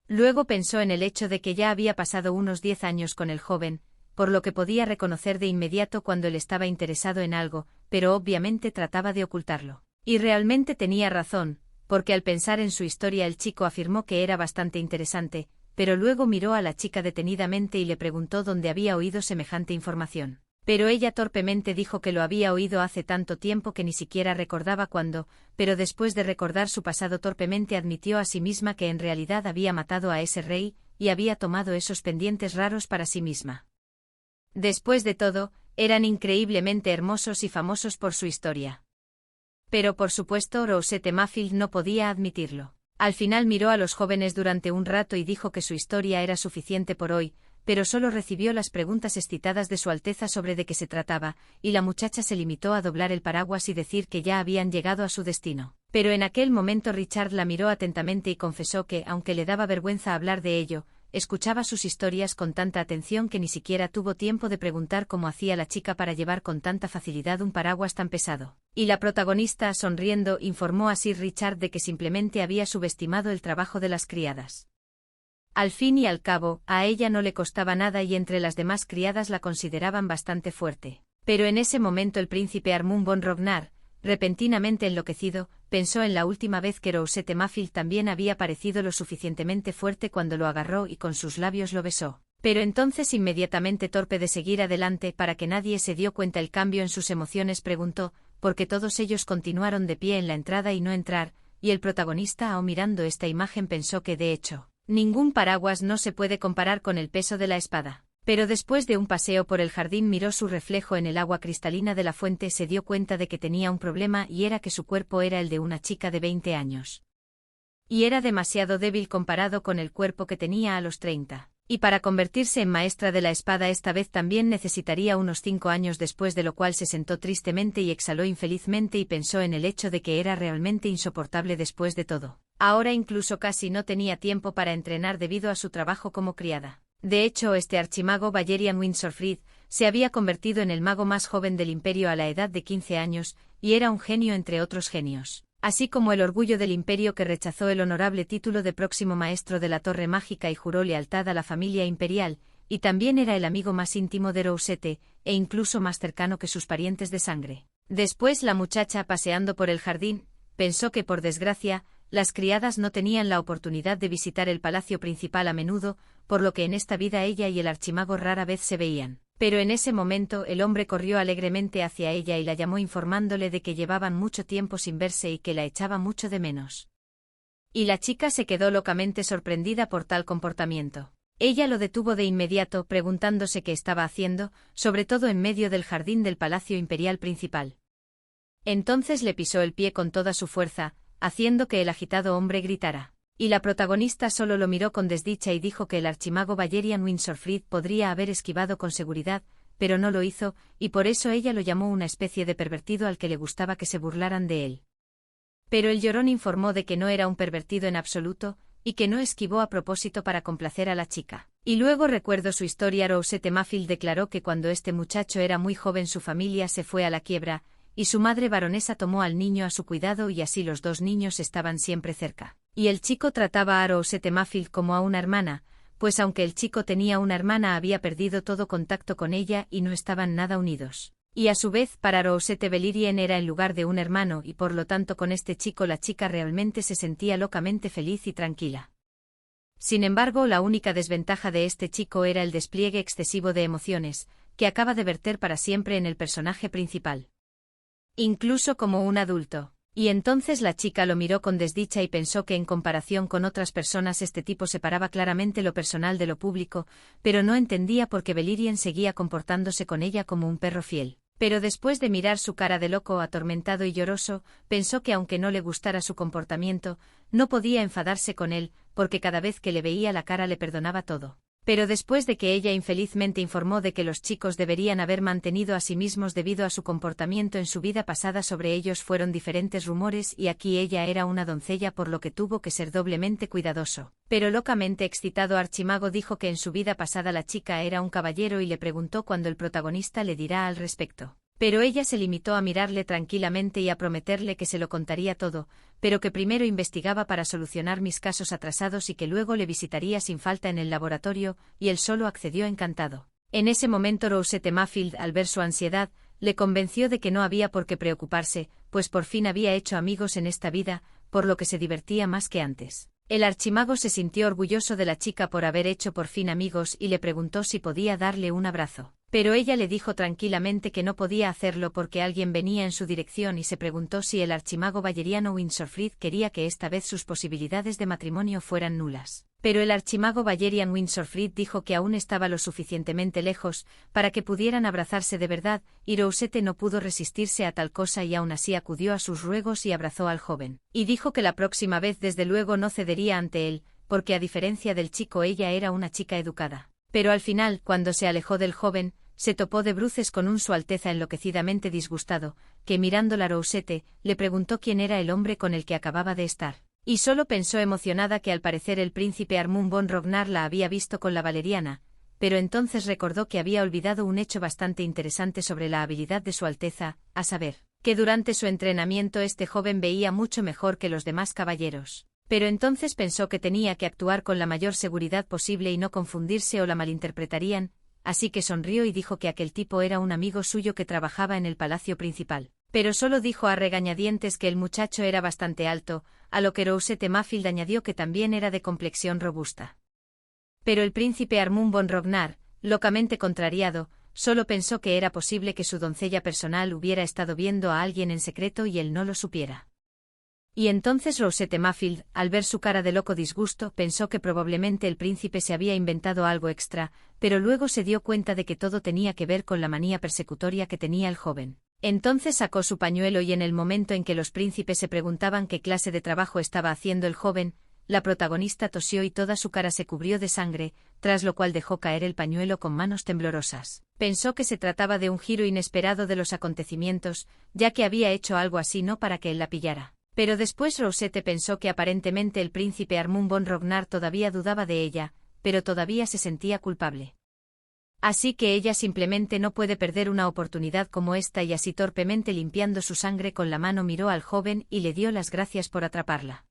Luego pensó en el hecho de que ya había pasado unos 10 años con el joven, por lo que podía reconocer de inmediato cuando él estaba interesado en algo, pero obviamente trataba de ocultarlo. Y realmente tenía razón, porque al pensar en su historia el chico afirmó que era bastante interesante, pero luego miró a la chica detenidamente y le preguntó dónde había oído semejante información. Pero ella torpemente dijo que lo había oído hace tanto tiempo que ni siquiera recordaba cuándo, pero después de recordar su pasado torpemente admitió a sí misma que en realidad había matado a ese rey, y había tomado esos pendientes raros para sí misma. Después de todo, eran increíblemente hermosos y famosos por su historia. Pero por supuesto Rosette Maffield no podía admitirlo. Al final miró a los jóvenes durante un rato y dijo que su historia era suficiente por hoy, pero solo recibió las preguntas excitadas de Su Alteza sobre de qué se trataba, y la muchacha se limitó a doblar el paraguas y decir que ya habían llegado a su destino. Pero en aquel momento Richard la miró atentamente y confesó que, aunque le daba vergüenza hablar de ello, escuchaba sus historias con tanta atención que ni siquiera tuvo tiempo de preguntar cómo hacía la chica para llevar con tanta facilidad un paraguas tan pesado. Y la protagonista, sonriendo, informó a Sir Richard de que simplemente había subestimado el trabajo de las criadas. Al fin y al cabo, a ella no le costaba nada y entre las demás criadas la consideraban bastante fuerte. Pero en ese momento el príncipe Armund von Rognar, repentinamente enloquecido, pensó en la última vez que Rosette Maffield también había parecido lo suficientemente fuerte cuando lo agarró y con sus labios lo besó. Pero entonces, inmediatamente torpe de seguir adelante para que nadie se dio cuenta el cambio en sus emociones, preguntó, porque todos ellos continuaron de pie en la entrada y no entrar, y el protagonista, aún mirando esta imagen, pensó que de hecho, ningún paraguas no se puede comparar con el peso de la espada. Pero después de un paseo por el jardín miró su reflejo en el agua cristalina de la fuente, se dio cuenta de que tenía un problema y era que su cuerpo era el de una chica de 20 años. Y era demasiado débil comparado con el cuerpo que tenía a los 30. Y para convertirse en maestra de la espada esta vez también necesitaría unos 5 años, después de lo cual se sentó tristemente y exhaló infelizmente y pensó en el hecho de que era realmente insoportable después de todo. Ahora incluso casi no tenía tiempo para entrenar debido a su trabajo como criada. De hecho, este archimago Valerian Winsorfrid se había convertido en el mago más joven del imperio a la edad de 15 años, y era un genio entre otros genios, así como el orgullo del imperio que rechazó el honorable título de próximo maestro de la Torre Mágica y juró lealtad a la familia imperial, y también era el amigo más íntimo de Rosette, e incluso más cercano que sus parientes de sangre. Después la muchacha, paseando por el jardín, pensó que por desgracia, las criadas no tenían la oportunidad de visitar el palacio principal a menudo, por lo que en esta vida ella y el archimago rara vez se veían. Pero en ese momento el hombre corrió alegremente hacia ella y la llamó informándole de que llevaban mucho tiempo sin verse y que la echaba mucho de menos. Y la chica se quedó locamente sorprendida por tal comportamiento. Ella lo detuvo de inmediato, preguntándose qué estaba haciendo, sobre todo en medio del jardín del palacio imperial principal. Entonces le pisó el pie con toda su fuerza, haciendo que el agitado hombre gritara. Y la protagonista solo lo miró con desdicha y dijo que el archimago Valerian Winsorfrid podría haber esquivado con seguridad, pero no lo hizo, y por eso ella lo llamó una especie de pervertido al que le gustaba que se burlaran de él. Pero el llorón informó de que no era un pervertido en absoluto, y que no esquivó a propósito para complacer a la chica. Y luego recuerdo su historia. Rosette Maffield declaró que cuando este muchacho era muy joven su familia se fue a la quiebra, y su madre baronesa tomó al niño a su cuidado y así los dos niños estaban siempre cerca. Y el chico trataba a Rosette Maffield como a una hermana, pues aunque el chico tenía una hermana había perdido todo contacto con ella y no estaban nada unidos. Y a su vez para Rosette Valerian era en lugar de un hermano y por lo tanto con este chico la chica realmente se sentía locamente feliz y tranquila. Sin embargo, la única desventaja de este chico era el despliegue excesivo de emociones, que acaba de verter para siempre en el personaje principal. Incluso como un adulto. Y entonces la chica lo miró con desdicha y pensó que en comparación con otras personas este tipo separaba claramente lo personal de lo público, pero no entendía por qué Valerian seguía comportándose con ella como un perro fiel. Pero después de mirar su cara de loco atormentado y lloroso, pensó que aunque no le gustara su comportamiento, no podía enfadarse con él, porque cada vez que le veía la cara le perdonaba todo. Pero después de que ella infelizmente informó de que los chicos deberían haber mantenido a sí mismos debido a su comportamiento en su vida pasada, sobre ellos fueron diferentes rumores y aquí ella era una doncella por lo que tuvo que ser doblemente cuidadoso. Pero locamente excitado Archimago dijo que en su vida pasada la chica era un caballero y le preguntó cuándo el protagonista le dirá al respecto. Pero ella se limitó a mirarle tranquilamente y a prometerle que se lo contaría todo, pero que primero investigaba para solucionar mis casos atrasados y que luego le visitaría sin falta en el laboratorio, y él solo accedió encantado. En ese momento Rosette Maffield, al ver su ansiedad, le convenció de que no había por qué preocuparse, pues por fin había hecho amigos en esta vida, por lo que se divertía más que antes. El archimago se sintió orgulloso de la chica por haber hecho por fin amigos y le preguntó si podía darle un abrazo. Pero ella le dijo tranquilamente que no podía hacerlo porque alguien venía en su dirección y se preguntó si el archimago Valeriano Winsorfrid quería que esta vez sus posibilidades de matrimonio fueran nulas. Pero el archimago Valerian Winsorfrid dijo que aún estaba lo suficientemente lejos para que pudieran abrazarse de verdad, y Rosette no pudo resistirse a tal cosa y aún así acudió a sus ruegos y abrazó al joven. Y dijo que la próxima vez desde luego no cedería ante él, porque a diferencia del chico ella era una chica educada. Pero al final, cuando se alejó del joven, se topó de bruces con un Su Alteza enloquecidamente disgustado, que mirándola Rosette, le preguntó quién era el hombre con el que acababa de estar. Y solo pensó emocionada que al parecer el príncipe Armund von Rognar la había visto con la valeriana, pero entonces recordó que había olvidado un hecho bastante interesante sobre la habilidad de Su Alteza, a saber, que durante su entrenamiento este joven veía mucho mejor que los demás caballeros. Pero entonces pensó que tenía que actuar con la mayor seguridad posible y no confundirse o la malinterpretarían, así que sonrió y dijo que aquel tipo era un amigo suyo que trabajaba en el palacio principal. Pero solo dijo a regañadientes que el muchacho era bastante alto, a lo que Rosette Maffield añadió que también era de complexión robusta. Pero el príncipe Armund von Rognar, locamente contrariado, solo pensó que era posible que su doncella personal hubiera estado viendo a alguien en secreto y él no lo supiera. Y entonces Rosette Maffield, al ver su cara de loco disgusto, pensó que probablemente el príncipe se había inventado algo extra, pero luego se dio cuenta de que todo tenía que ver con la manía persecutoria que tenía el joven. Entonces sacó su pañuelo y en el momento en que los príncipes se preguntaban qué clase de trabajo estaba haciendo el joven, la protagonista tosió y toda su cara se cubrió de sangre, tras lo cual dejó caer el pañuelo con manos temblorosas. Pensó que se trataba de un giro inesperado de los acontecimientos, ya que había hecho algo así no para que él la pillara. Pero después Rosette pensó que aparentemente el príncipe Armund von Rognar todavía dudaba de ella, pero todavía se sentía culpable. Así que ella simplemente no puede perder una oportunidad como esta y así torpemente limpiando su sangre con la mano miró al joven y le dio las gracias por atraparla.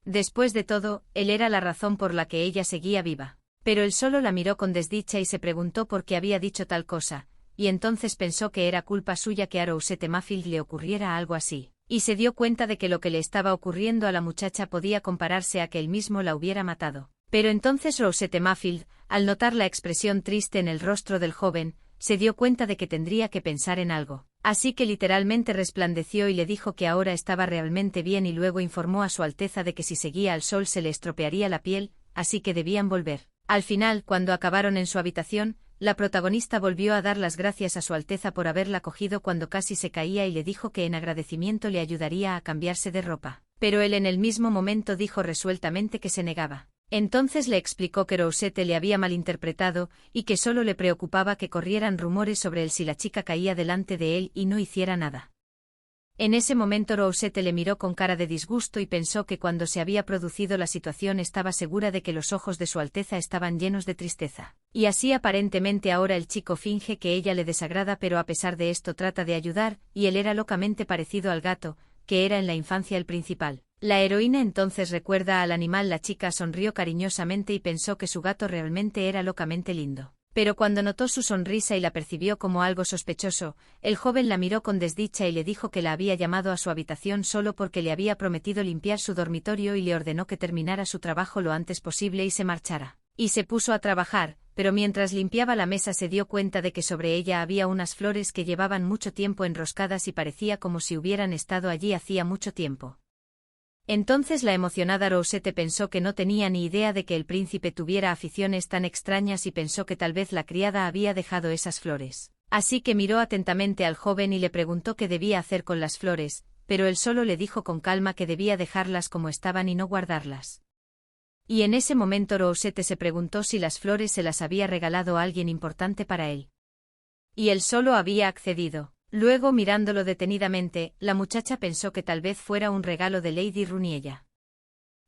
Después de todo, él era la razón por la que ella seguía viva. Pero él solo la miró con desdicha y se preguntó por qué había dicho tal cosa, y entonces pensó que era culpa suya que a Rosette Maffield le ocurriera algo así. Y se dio cuenta de que lo que le estaba ocurriendo a la muchacha podía compararse a que él mismo la hubiera matado. Pero entonces Rosette Maffield, al notar la expresión triste en el rostro del joven, se dio cuenta de que tendría que pensar en algo. Así que literalmente resplandeció y le dijo que ahora estaba realmente bien y luego informó a Su Alteza de que si seguía al sol se le estropearía la piel, así que debían volver. Al final, cuando acabaron en su habitación, la protagonista volvió a dar las gracias a Su Alteza por haberla cogido cuando casi se caía y le dijo que en agradecimiento le ayudaría a cambiarse de ropa. Pero él en el mismo momento dijo resueltamente que se negaba. Entonces le explicó que Rosette le había malinterpretado y que solo le preocupaba que corrieran rumores sobre él si la chica caía delante de él y no hiciera nada. En ese momento Rosette le miró con cara de disgusto y pensó que cuando se había producido la situación estaba segura de que los ojos de Su Alteza estaban llenos de tristeza. Y así aparentemente ahora el chico finge que ella le desagrada pero a pesar de esto trata de ayudar, y él era locamente parecido al gato, que era en la infancia el principal. La heroína entonces recuerda al animal. La chica sonrió cariñosamente y pensó que su gato realmente era locamente lindo. Pero cuando notó su sonrisa y la percibió como algo sospechoso, el joven la miró con desdicha y le dijo que la había llamado a su habitación solo porque le había prometido limpiar su dormitorio y le ordenó que terminara su trabajo lo antes posible y se marchara. Y se puso a trabajar, pero mientras limpiaba la mesa se dio cuenta de que sobre ella había unas flores que llevaban mucho tiempo enroscadas y parecía como si hubieran estado allí hacía mucho tiempo. Entonces la emocionada Rosette pensó que no tenía ni idea de que el príncipe tuviera aficiones tan extrañas y pensó que tal vez la criada había dejado esas flores. Así que miró atentamente al joven y le preguntó qué debía hacer con las flores, pero él solo le dijo con calma que debía dejarlas como estaban y no guardarlas. Y en ese momento Rosette se preguntó si las flores se las había regalado a alguien importante para él. Y él solo había accedido. Luego, mirándolo detenidamente, la muchacha pensó que tal vez fuera un regalo de Lady Runiella.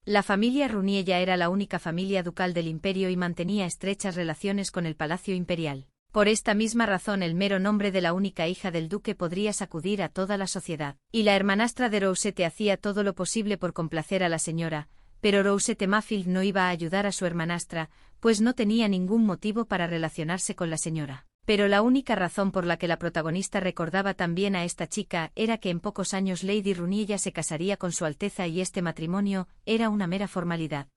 La familia Runiella era la única familia ducal del imperio y mantenía estrechas relaciones con el palacio imperial. Por esta misma razón el mero nombre de la única hija del duque podría sacudir a toda la sociedad. Y la hermanastra de Rosette hacía todo lo posible por complacer a la señora, pero Rosette Maffield no iba a ayudar a su hermanastra, pues no tenía ningún motivo para relacionarse con la señora. Pero la única razón por la que la protagonista recordaba tan bien a esta chica era que en pocos años Lady Runiella se casaría con Su Alteza y este matrimonio era una mera formalidad.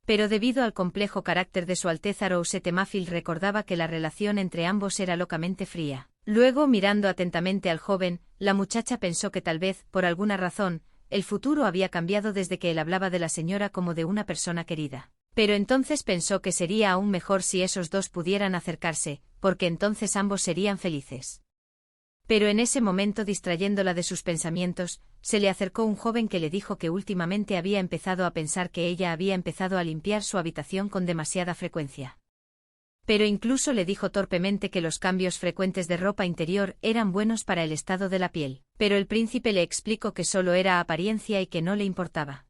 Pero debido al complejo carácter de Su Alteza, Rosette Maffield recordaba que la relación entre ambos era locamente fría. Luego, mirando atentamente al joven, la muchacha pensó que tal vez, por alguna razón, el futuro había cambiado desde que él hablaba de la señora como de una persona querida. Pero entonces pensó que sería aún mejor si esos dos pudieran acercarse, porque entonces ambos serían felices. Pero en ese momento, distrayéndola de sus pensamientos, se le acercó un joven que le dijo que últimamente había empezado a pensar que ella había empezado a limpiar su habitación con demasiada frecuencia. Pero incluso le dijo torpemente que los cambios frecuentes de ropa interior eran buenos para el estado de la piel. Pero el príncipe le explicó que solo era apariencia y que no le importaba.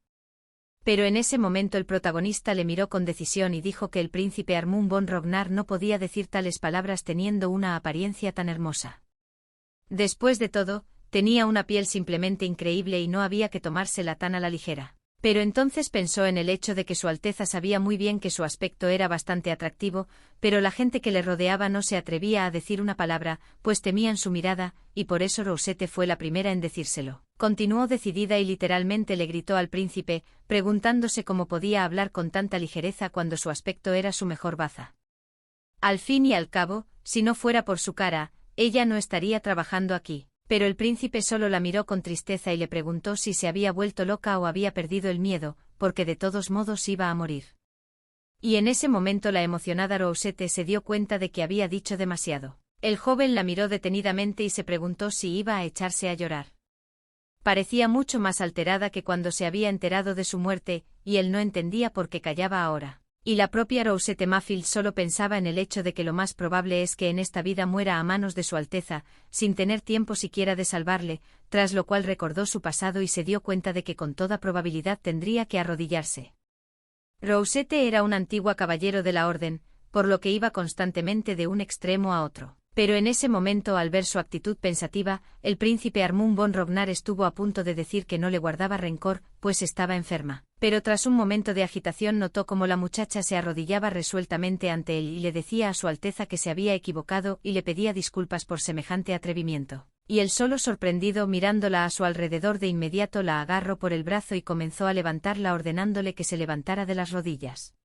Pero en ese momento el protagonista le miró con decisión y dijo que el príncipe Armund von Rognar no podía decir tales palabras teniendo una apariencia tan hermosa. Después de todo, tenía una piel simplemente increíble y no había que tomársela tan a la ligera. Pero entonces pensó en el hecho de que Su Alteza sabía muy bien que su aspecto era bastante atractivo, pero la gente que le rodeaba no se atrevía a decir una palabra, pues temían su mirada, y por eso Rosette fue la primera en decírselo. Continuó decidida y literalmente le gritó al príncipe, preguntándose cómo podía hablar con tanta ligereza cuando su aspecto era su mejor baza. Al fin y al cabo, si no fuera por su cara, ella no estaría trabajando aquí. Pero el príncipe solo la miró con tristeza y le preguntó si se había vuelto loca o había perdido el miedo, porque de todos modos iba a morir. Y en ese momento la emocionada Rosette se dio cuenta de que había dicho demasiado. El joven la miró detenidamente y se preguntó si iba a echarse a llorar. Parecía mucho más alterada que cuando se había enterado de su muerte, y él no entendía por qué callaba ahora. Y la propia Rosette Mayfield solo pensaba en el hecho de que lo más probable es que en esta vida muera a manos de Su Alteza, sin tener tiempo siquiera de salvarle, tras lo cual recordó su pasado y se dio cuenta de que con toda probabilidad tendría que arrodillarse. Rosette era un antiguo caballero de la orden, por lo que iba constantemente de un extremo a otro. Pero en ese momento, al ver su actitud pensativa, el príncipe Armund von Rognar estuvo a punto de decir que no le guardaba rencor, pues estaba enferma. Pero tras un momento de agitación notó cómo la muchacha se arrodillaba resueltamente ante él y le decía a Su Alteza que se había equivocado y le pedía disculpas por semejante atrevimiento. Y él solo sorprendido mirándola a su alrededor de inmediato la agarró por el brazo y comenzó a levantarla ordenándole que se levantara de las rodillas.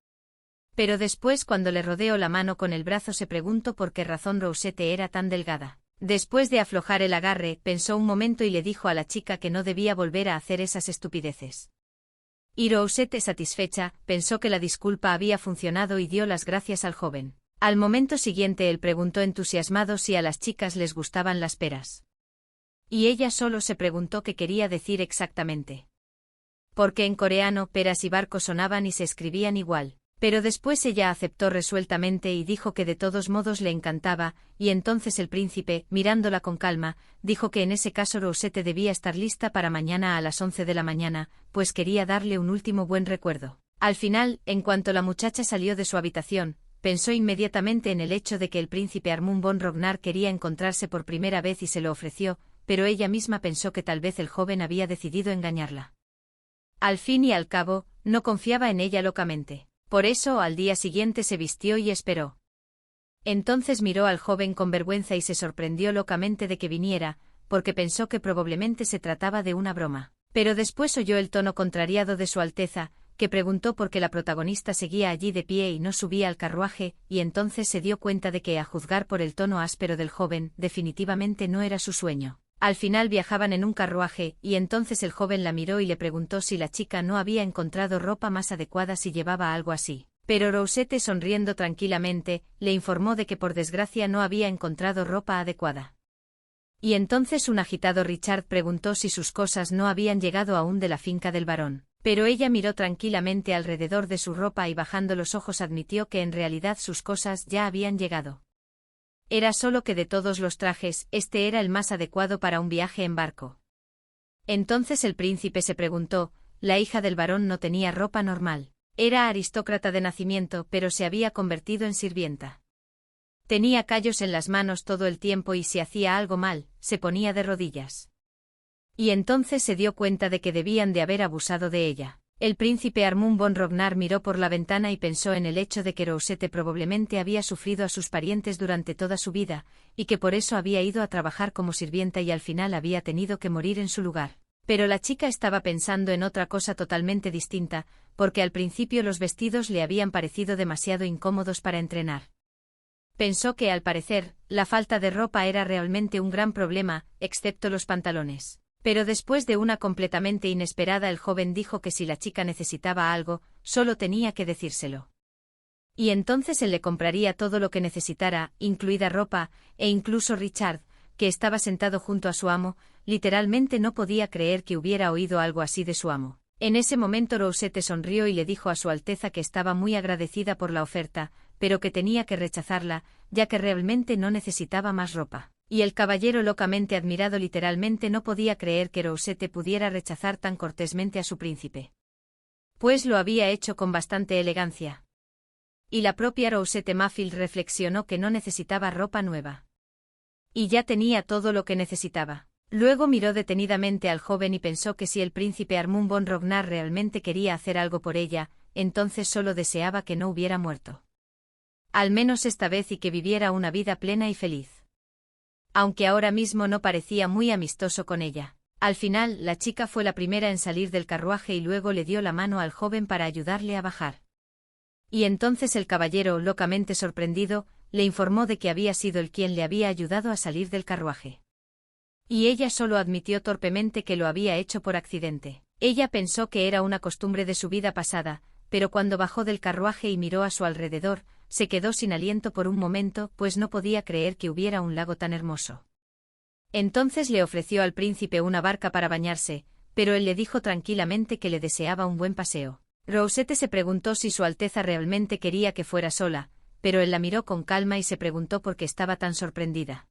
Pero después cuando le rodeó la mano con el brazo se preguntó por qué razón Rosette era tan delgada. Después de aflojar el agarre, pensó un momento y le dijo a la chica que no debía volver a hacer esas estupideces. Y Rosette, satisfecha, pensó que la disculpa había funcionado y dio las gracias al joven. Al momento siguiente él preguntó entusiasmado si a las chicas les gustaban las peras. Y ella solo se preguntó qué quería decir exactamente. Porque en coreano peras y barco sonaban y se escribían igual. Pero después ella aceptó resueltamente y dijo que de todos modos le encantaba, y entonces el príncipe, mirándola con calma, dijo que en ese caso Rosette debía estar lista para mañana a las 11 de la mañana, pues quería darle un último buen recuerdo. Al final, en cuanto la muchacha salió de su habitación, pensó inmediatamente en el hecho de que el príncipe Armund von Rognar quería encontrarse por primera vez y se lo ofreció, pero ella misma pensó que tal vez el joven había decidido engañarla. Al fin y al cabo, no confiaba en ella locamente. Por eso al día siguiente se vistió y esperó. Entonces miró al joven con vergüenza y se sorprendió locamente de que viniera, porque pensó que probablemente se trataba de una broma. Pero después oyó el tono contrariado de Su Alteza, que preguntó por qué la protagonista seguía allí de pie y no subía al carruaje, y entonces se dio cuenta de que, a juzgar por el tono áspero del joven, definitivamente no era su sueño. Al final viajaban en un carruaje, y entonces el joven la miró y le preguntó si la chica no había encontrado ropa más adecuada si llevaba algo así. Pero Rosette, sonriendo tranquilamente, le informó de que por desgracia no había encontrado ropa adecuada. Y entonces un agitado Richard preguntó si sus cosas no habían llegado aún de la finca del barón. Pero ella miró tranquilamente alrededor de su ropa y bajando los ojos admitió que en realidad sus cosas ya habían llegado. Era solo que de todos los trajes, este era el más adecuado para un viaje en barco. Entonces el príncipe se preguntó, la hija del barón no tenía ropa normal. Era aristócrata de nacimiento, pero se había convertido en sirvienta. Tenía callos en las manos todo el tiempo y si hacía algo mal, se ponía de rodillas. Y entonces se dio cuenta de que debían de haber abusado de ella. El príncipe Armund von Rognar miró por la ventana y pensó en el hecho de que Rosette probablemente había sufrido a sus parientes durante toda su vida, y que por eso había ido a trabajar como sirvienta y al final había tenido que morir en su lugar. Pero la chica estaba pensando en otra cosa totalmente distinta, porque al principio los vestidos le habían parecido demasiado incómodos para entrenar. Pensó que, al parecer, la falta de ropa era realmente un gran problema, excepto los pantalones. Pero después de una completamente inesperada el joven dijo que si la chica necesitaba algo, solo tenía que decírselo. Y entonces él le compraría todo lo que necesitara, incluida ropa, e incluso Richard, que estaba sentado junto a su amo, literalmente no podía creer que hubiera oído algo así de su amo. En ese momento Rosette sonrió y le dijo a Su Alteza que estaba muy agradecida por la oferta, pero que tenía que rechazarla, ya que realmente no necesitaba más ropa. Y el caballero, locamente admirado, literalmente no podía creer que Rosette pudiera rechazar tan cortésmente a su príncipe. Pues lo había hecho con bastante elegancia. Y la propia Rosette Mayfield reflexionó que no necesitaba ropa nueva. Y ya tenía todo lo que necesitaba. Luego miró detenidamente al joven y pensó que si el príncipe Armund von Rognar realmente quería hacer algo por ella, entonces solo deseaba que no hubiera muerto. Al menos esta vez, y que viviera una vida plena y feliz. Aunque ahora mismo no parecía muy amistoso con ella. Al final, la chica fue la primera en salir del carruaje y luego le dio la mano al joven para ayudarle a bajar. Y entonces el caballero, locamente sorprendido, le informó de que había sido él quien le había ayudado a salir del carruaje. Y ella solo admitió torpemente que lo había hecho por accidente. Ella pensó que era una costumbre de su vida pasada, pero cuando bajó del carruaje y miró a su alrededor, se quedó sin aliento por un momento, pues no podía creer que hubiera un lago tan hermoso. Entonces le ofreció al príncipe una barca para bañarse, pero él le dijo tranquilamente que le deseaba un buen paseo. Rosette se preguntó si Su Alteza realmente quería que fuera sola, pero él la miró con calma y se preguntó por qué estaba tan sorprendida.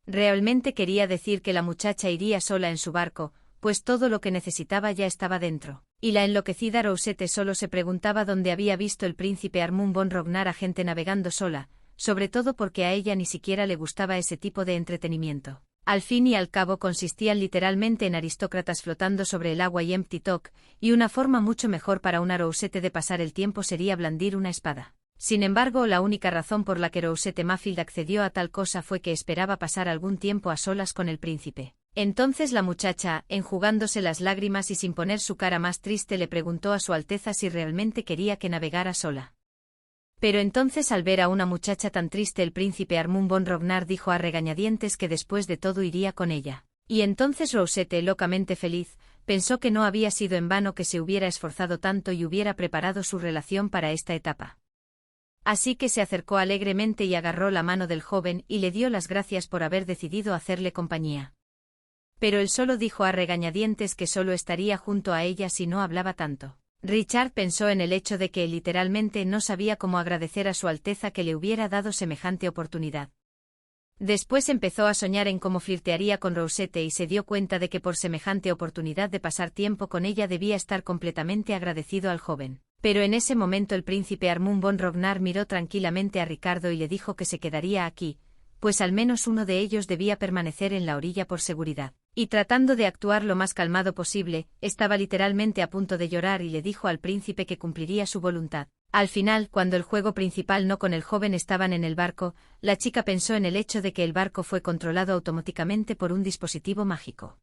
Realmente quería decir que la muchacha iría sola en su barco, pues todo lo que necesitaba ya estaba dentro. Y la enloquecida Rosette solo se preguntaba dónde había visto el príncipe Armund von Rognar a gente navegando sola, sobre todo porque a ella ni siquiera le gustaba ese tipo de entretenimiento. Al fin y al cabo consistían literalmente en aristócratas flotando sobre el agua y empty talk, y una forma mucho mejor para una Rosette de pasar el tiempo sería blandir una espada. Sin embargo, la única razón por la que Rosette Mayfield accedió a tal cosa fue que esperaba pasar algún tiempo a solas con el príncipe. Entonces la muchacha, enjugándose las lágrimas y sin poner su cara más triste, le preguntó a Su Alteza si realmente quería que navegara sola. Pero entonces, al ver a una muchacha tan triste, el príncipe Armund von Rognar dijo a regañadientes que después de todo iría con ella. Y entonces Rosette, locamente feliz, pensó que no había sido en vano que se hubiera esforzado tanto y hubiera preparado su relación para esta etapa. Así que se acercó alegremente y agarró la mano del joven y le dio las gracias por haber decidido hacerle compañía. Pero él solo dijo a regañadientes que solo estaría junto a ella si no hablaba tanto. Richard pensó en el hecho de que literalmente no sabía cómo agradecer a Su Alteza que le hubiera dado semejante oportunidad. Después empezó a soñar en cómo flirtearía con Rosette y se dio cuenta de que por semejante oportunidad de pasar tiempo con ella debía estar completamente agradecido al joven. Pero en ese momento el príncipe Armund von Rognar miró tranquilamente a Ricardo y le dijo que se quedaría aquí, pues al menos uno de ellos debía permanecer en la orilla por seguridad. Y tratando de actuar lo más calmado posible, estaba literalmente a punto de llorar y le dijo al príncipe que cumpliría su voluntad. Al final, cuando el juego principal no con el joven estaban en el barco, la chica pensó en el hecho de que el barco fue controlado automáticamente por un dispositivo mágico.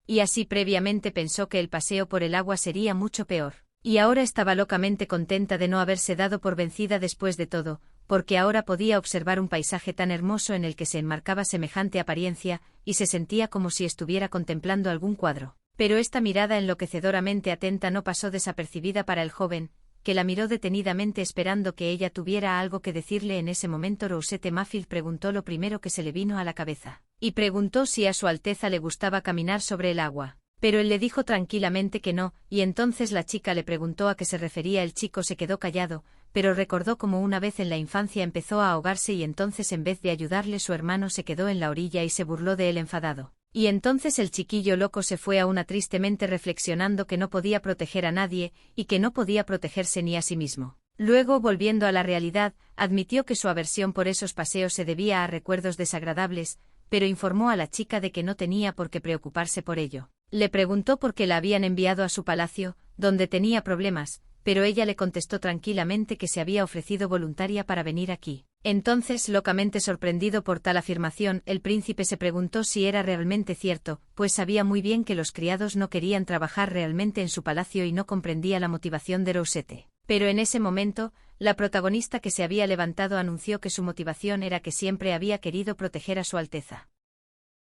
Y así previamente pensó que el paseo por el agua sería mucho peor. Y ahora estaba locamente contenta de no haberse dado por vencida después de todo, porque ahora podía observar un paisaje tan hermoso en el que se enmarcaba semejante apariencia, y se sentía como si estuviera contemplando algún cuadro. Pero esta mirada enloquecedoramente atenta no pasó desapercibida para el joven, que la miró detenidamente esperando que ella tuviera algo que decirle. En ese momento Rosette Mayfield preguntó lo primero que se le vino a la cabeza, y preguntó si a Su Alteza le gustaba caminar sobre el agua. Pero él le dijo tranquilamente que no, y entonces la chica le preguntó a qué se refería. El chico se quedó callado, pero recordó cómo una vez en la infancia empezó a ahogarse y entonces en vez de ayudarle su hermano se quedó en la orilla y se burló de él enfadado. Y entonces el chiquillo loco se fue a una tristemente reflexionando que no podía proteger a nadie, y que no podía protegerse ni a sí mismo. Luego, volviendo a la realidad, admitió que su aversión por esos paseos se debía a recuerdos desagradables, pero informó a la chica de que no tenía por qué preocuparse por ello. Le preguntó por qué la habían enviado a su palacio, donde tenía problemas, pero ella le contestó tranquilamente que se había ofrecido voluntaria para venir aquí. Entonces, locamente sorprendido por tal afirmación, el príncipe se preguntó si era realmente cierto, pues sabía muy bien que los criados no querían trabajar realmente en su palacio y no comprendía la motivación de Rosette. Pero en ese momento, la protagonista que se había levantado anunció que su motivación era que siempre había querido proteger a Su Alteza.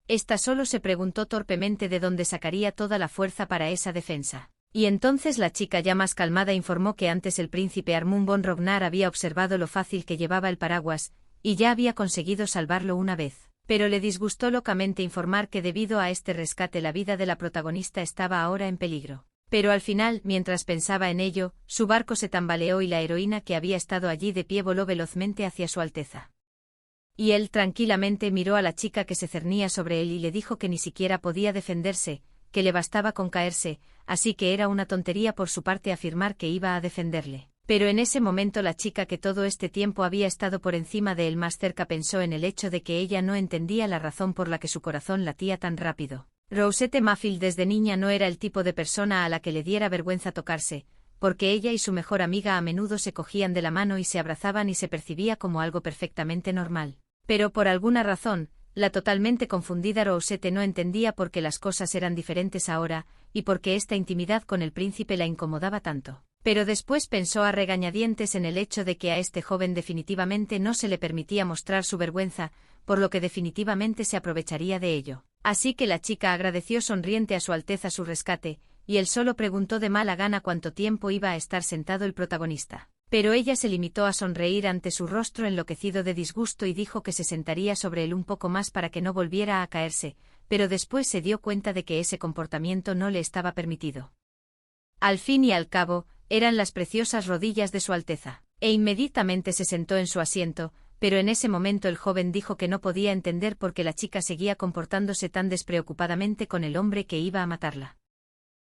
Esta solo se preguntó torpemente de dónde sacaría toda la fuerza para esa defensa. Y entonces la chica, ya más calmada, informó que antes el príncipe Armund von Rognar había observado lo fácil que llevaba el paraguas, y ya había conseguido salvarlo una vez. Pero le disgustó locamente informar que debido a este rescate la vida de la protagonista estaba ahora en peligro. Pero al final, mientras pensaba en ello, su barco se tambaleó y la heroína que había estado allí de pie voló velozmente hacia Su Alteza. Y él tranquilamente miró a la chica que se cernía sobre él y le dijo que ni siquiera podía defenderse, que le bastaba con caerse, así que era una tontería por su parte afirmar que iba a defenderle. Pero en ese momento la chica que todo este tiempo había estado por encima de él más cerca pensó en el hecho de que ella no entendía la razón por la que su corazón latía tan rápido. Rosette Mayfield desde niña no era el tipo de persona a la que le diera vergüenza tocarse, porque ella y su mejor amiga a menudo se cogían de la mano y se abrazaban y se percibía como algo perfectamente normal. Pero por alguna razón, la totalmente confundida Rosette no entendía por qué las cosas eran diferentes ahora, y por qué esta intimidad con el príncipe la incomodaba tanto. Pero después pensó a regañadientes en el hecho de que a este joven definitivamente no se le permitía mostrar su vergüenza, por lo que definitivamente se aprovecharía de ello. Así que la chica agradeció sonriente a Su Alteza su rescate, y él solo preguntó de mala gana cuánto tiempo iba a estar sentado el protagonista. Pero ella se limitó a sonreír ante su rostro enloquecido de disgusto y dijo que se sentaría sobre él un poco más para que no volviera a caerse, pero después se dio cuenta de que ese comportamiento no le estaba permitido. Al fin y al cabo, eran las preciosas rodillas de Su Alteza, e inmediatamente se sentó en su asiento, pero en ese momento el joven dijo que no podía entender por qué la chica seguía comportándose tan despreocupadamente con el hombre que iba a matarla.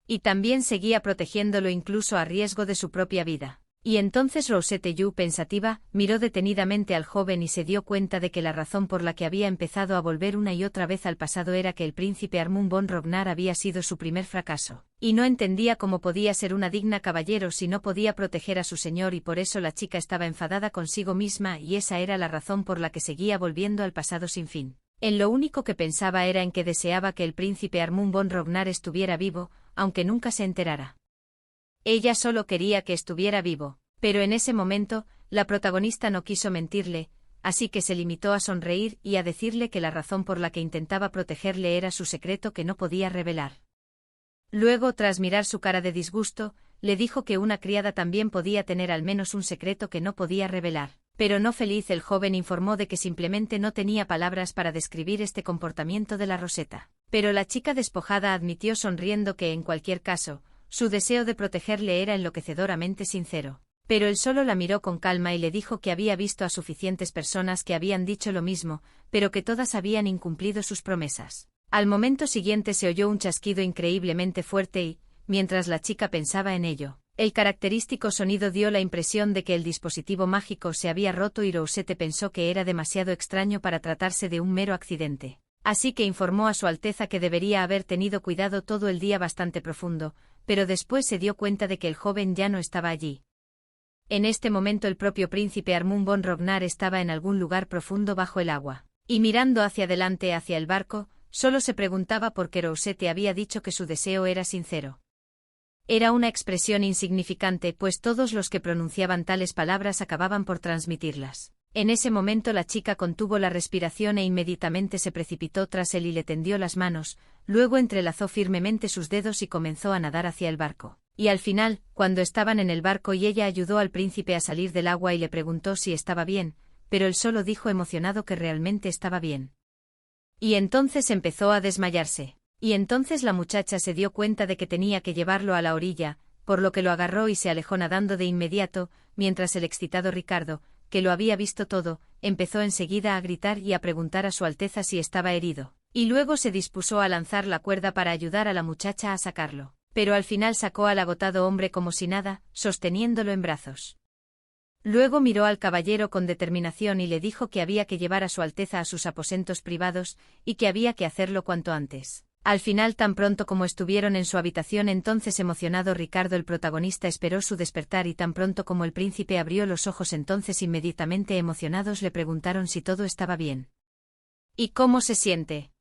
Y también seguía protegiéndolo incluso a riesgo de su propia vida. Y entonces Rosette Yu, pensativa, miró detenidamente al joven y se dio cuenta de que la razón por la que había empezado a volver una y otra vez al pasado era que el príncipe Armund von Rognar había sido su primer fracaso, y no entendía cómo podía ser una digna caballero si no podía proteger a su señor, y por eso la chica estaba enfadada consigo misma y esa era la razón por la que seguía volviendo al pasado sin fin. En lo único que pensaba era en que deseaba que el príncipe Armund von Rognar estuviera vivo, aunque nunca se enterara. Ella solo quería que estuviera vivo, pero en ese momento, la protagonista no quiso mentirle, así que se limitó a sonreír y a decirle que la razón por la que intentaba protegerle era su secreto que no podía revelar. Luego, tras mirar su cara de disgusto, le dijo que una criada también podía tener al menos un secreto que no podía revelar. Pero no feliz, el joven informó de que simplemente no tenía palabras para describir este comportamiento de la Rosetta. Pero la chica despojada admitió sonriendo que en cualquier caso, su deseo de protegerle era enloquecedoramente sincero. Pero él solo la miró con calma y le dijo que había visto a suficientes personas que habían dicho lo mismo, pero que todas habían incumplido sus promesas. Al momento siguiente se oyó un chasquido increíblemente fuerte y, mientras la chica pensaba en ello, el característico sonido dio la impresión de que el dispositivo mágico se había roto y Rosette pensó que era demasiado extraño para tratarse de un mero accidente. Así que informó a Su Alteza que debería haber tenido cuidado todo el día bastante profundo, pero después se dio cuenta de que el joven ya no estaba allí. En este momento el propio príncipe Armund von Rognar estaba en algún lugar profundo bajo el agua, y mirando hacia adelante hacia el barco, solo se preguntaba por qué Rosette había dicho que su deseo era sincero. Era una expresión insignificante, pues todos los que pronunciaban tales palabras acababan por transmitirlas. En ese momento la chica contuvo la respiración e inmediatamente se precipitó tras él y le tendió las manos, luego entrelazó firmemente sus dedos y comenzó a nadar hacia el barco. Y al final, cuando estaban en el barco y ella ayudó al príncipe a salir del agua y le preguntó si estaba bien, pero él solo dijo emocionado que realmente estaba bien. Y entonces empezó a desmayarse. Y entonces la muchacha se dio cuenta de que tenía que llevarlo a la orilla, por lo que lo agarró y se alejó nadando de inmediato, mientras el excitado Ricardo, que lo había visto todo, empezó enseguida a gritar y a preguntar a Su Alteza si estaba herido, y luego se dispuso a lanzar la cuerda para ayudar a la muchacha a sacarlo, pero al final sacó al agotado hombre como si nada, sosteniéndolo en brazos. Luego miró al caballero con determinación y le dijo que había que llevar a Su Alteza a sus aposentos privados, y que había que hacerlo cuanto antes. Al final, tan pronto como estuvieron en su habitación, entonces emocionado Ricardo, el protagonista, esperó su despertar y tan pronto como el príncipe abrió los ojos, entonces inmediatamente emocionados le preguntaron si todo estaba bien. ¿Y cómo se siente?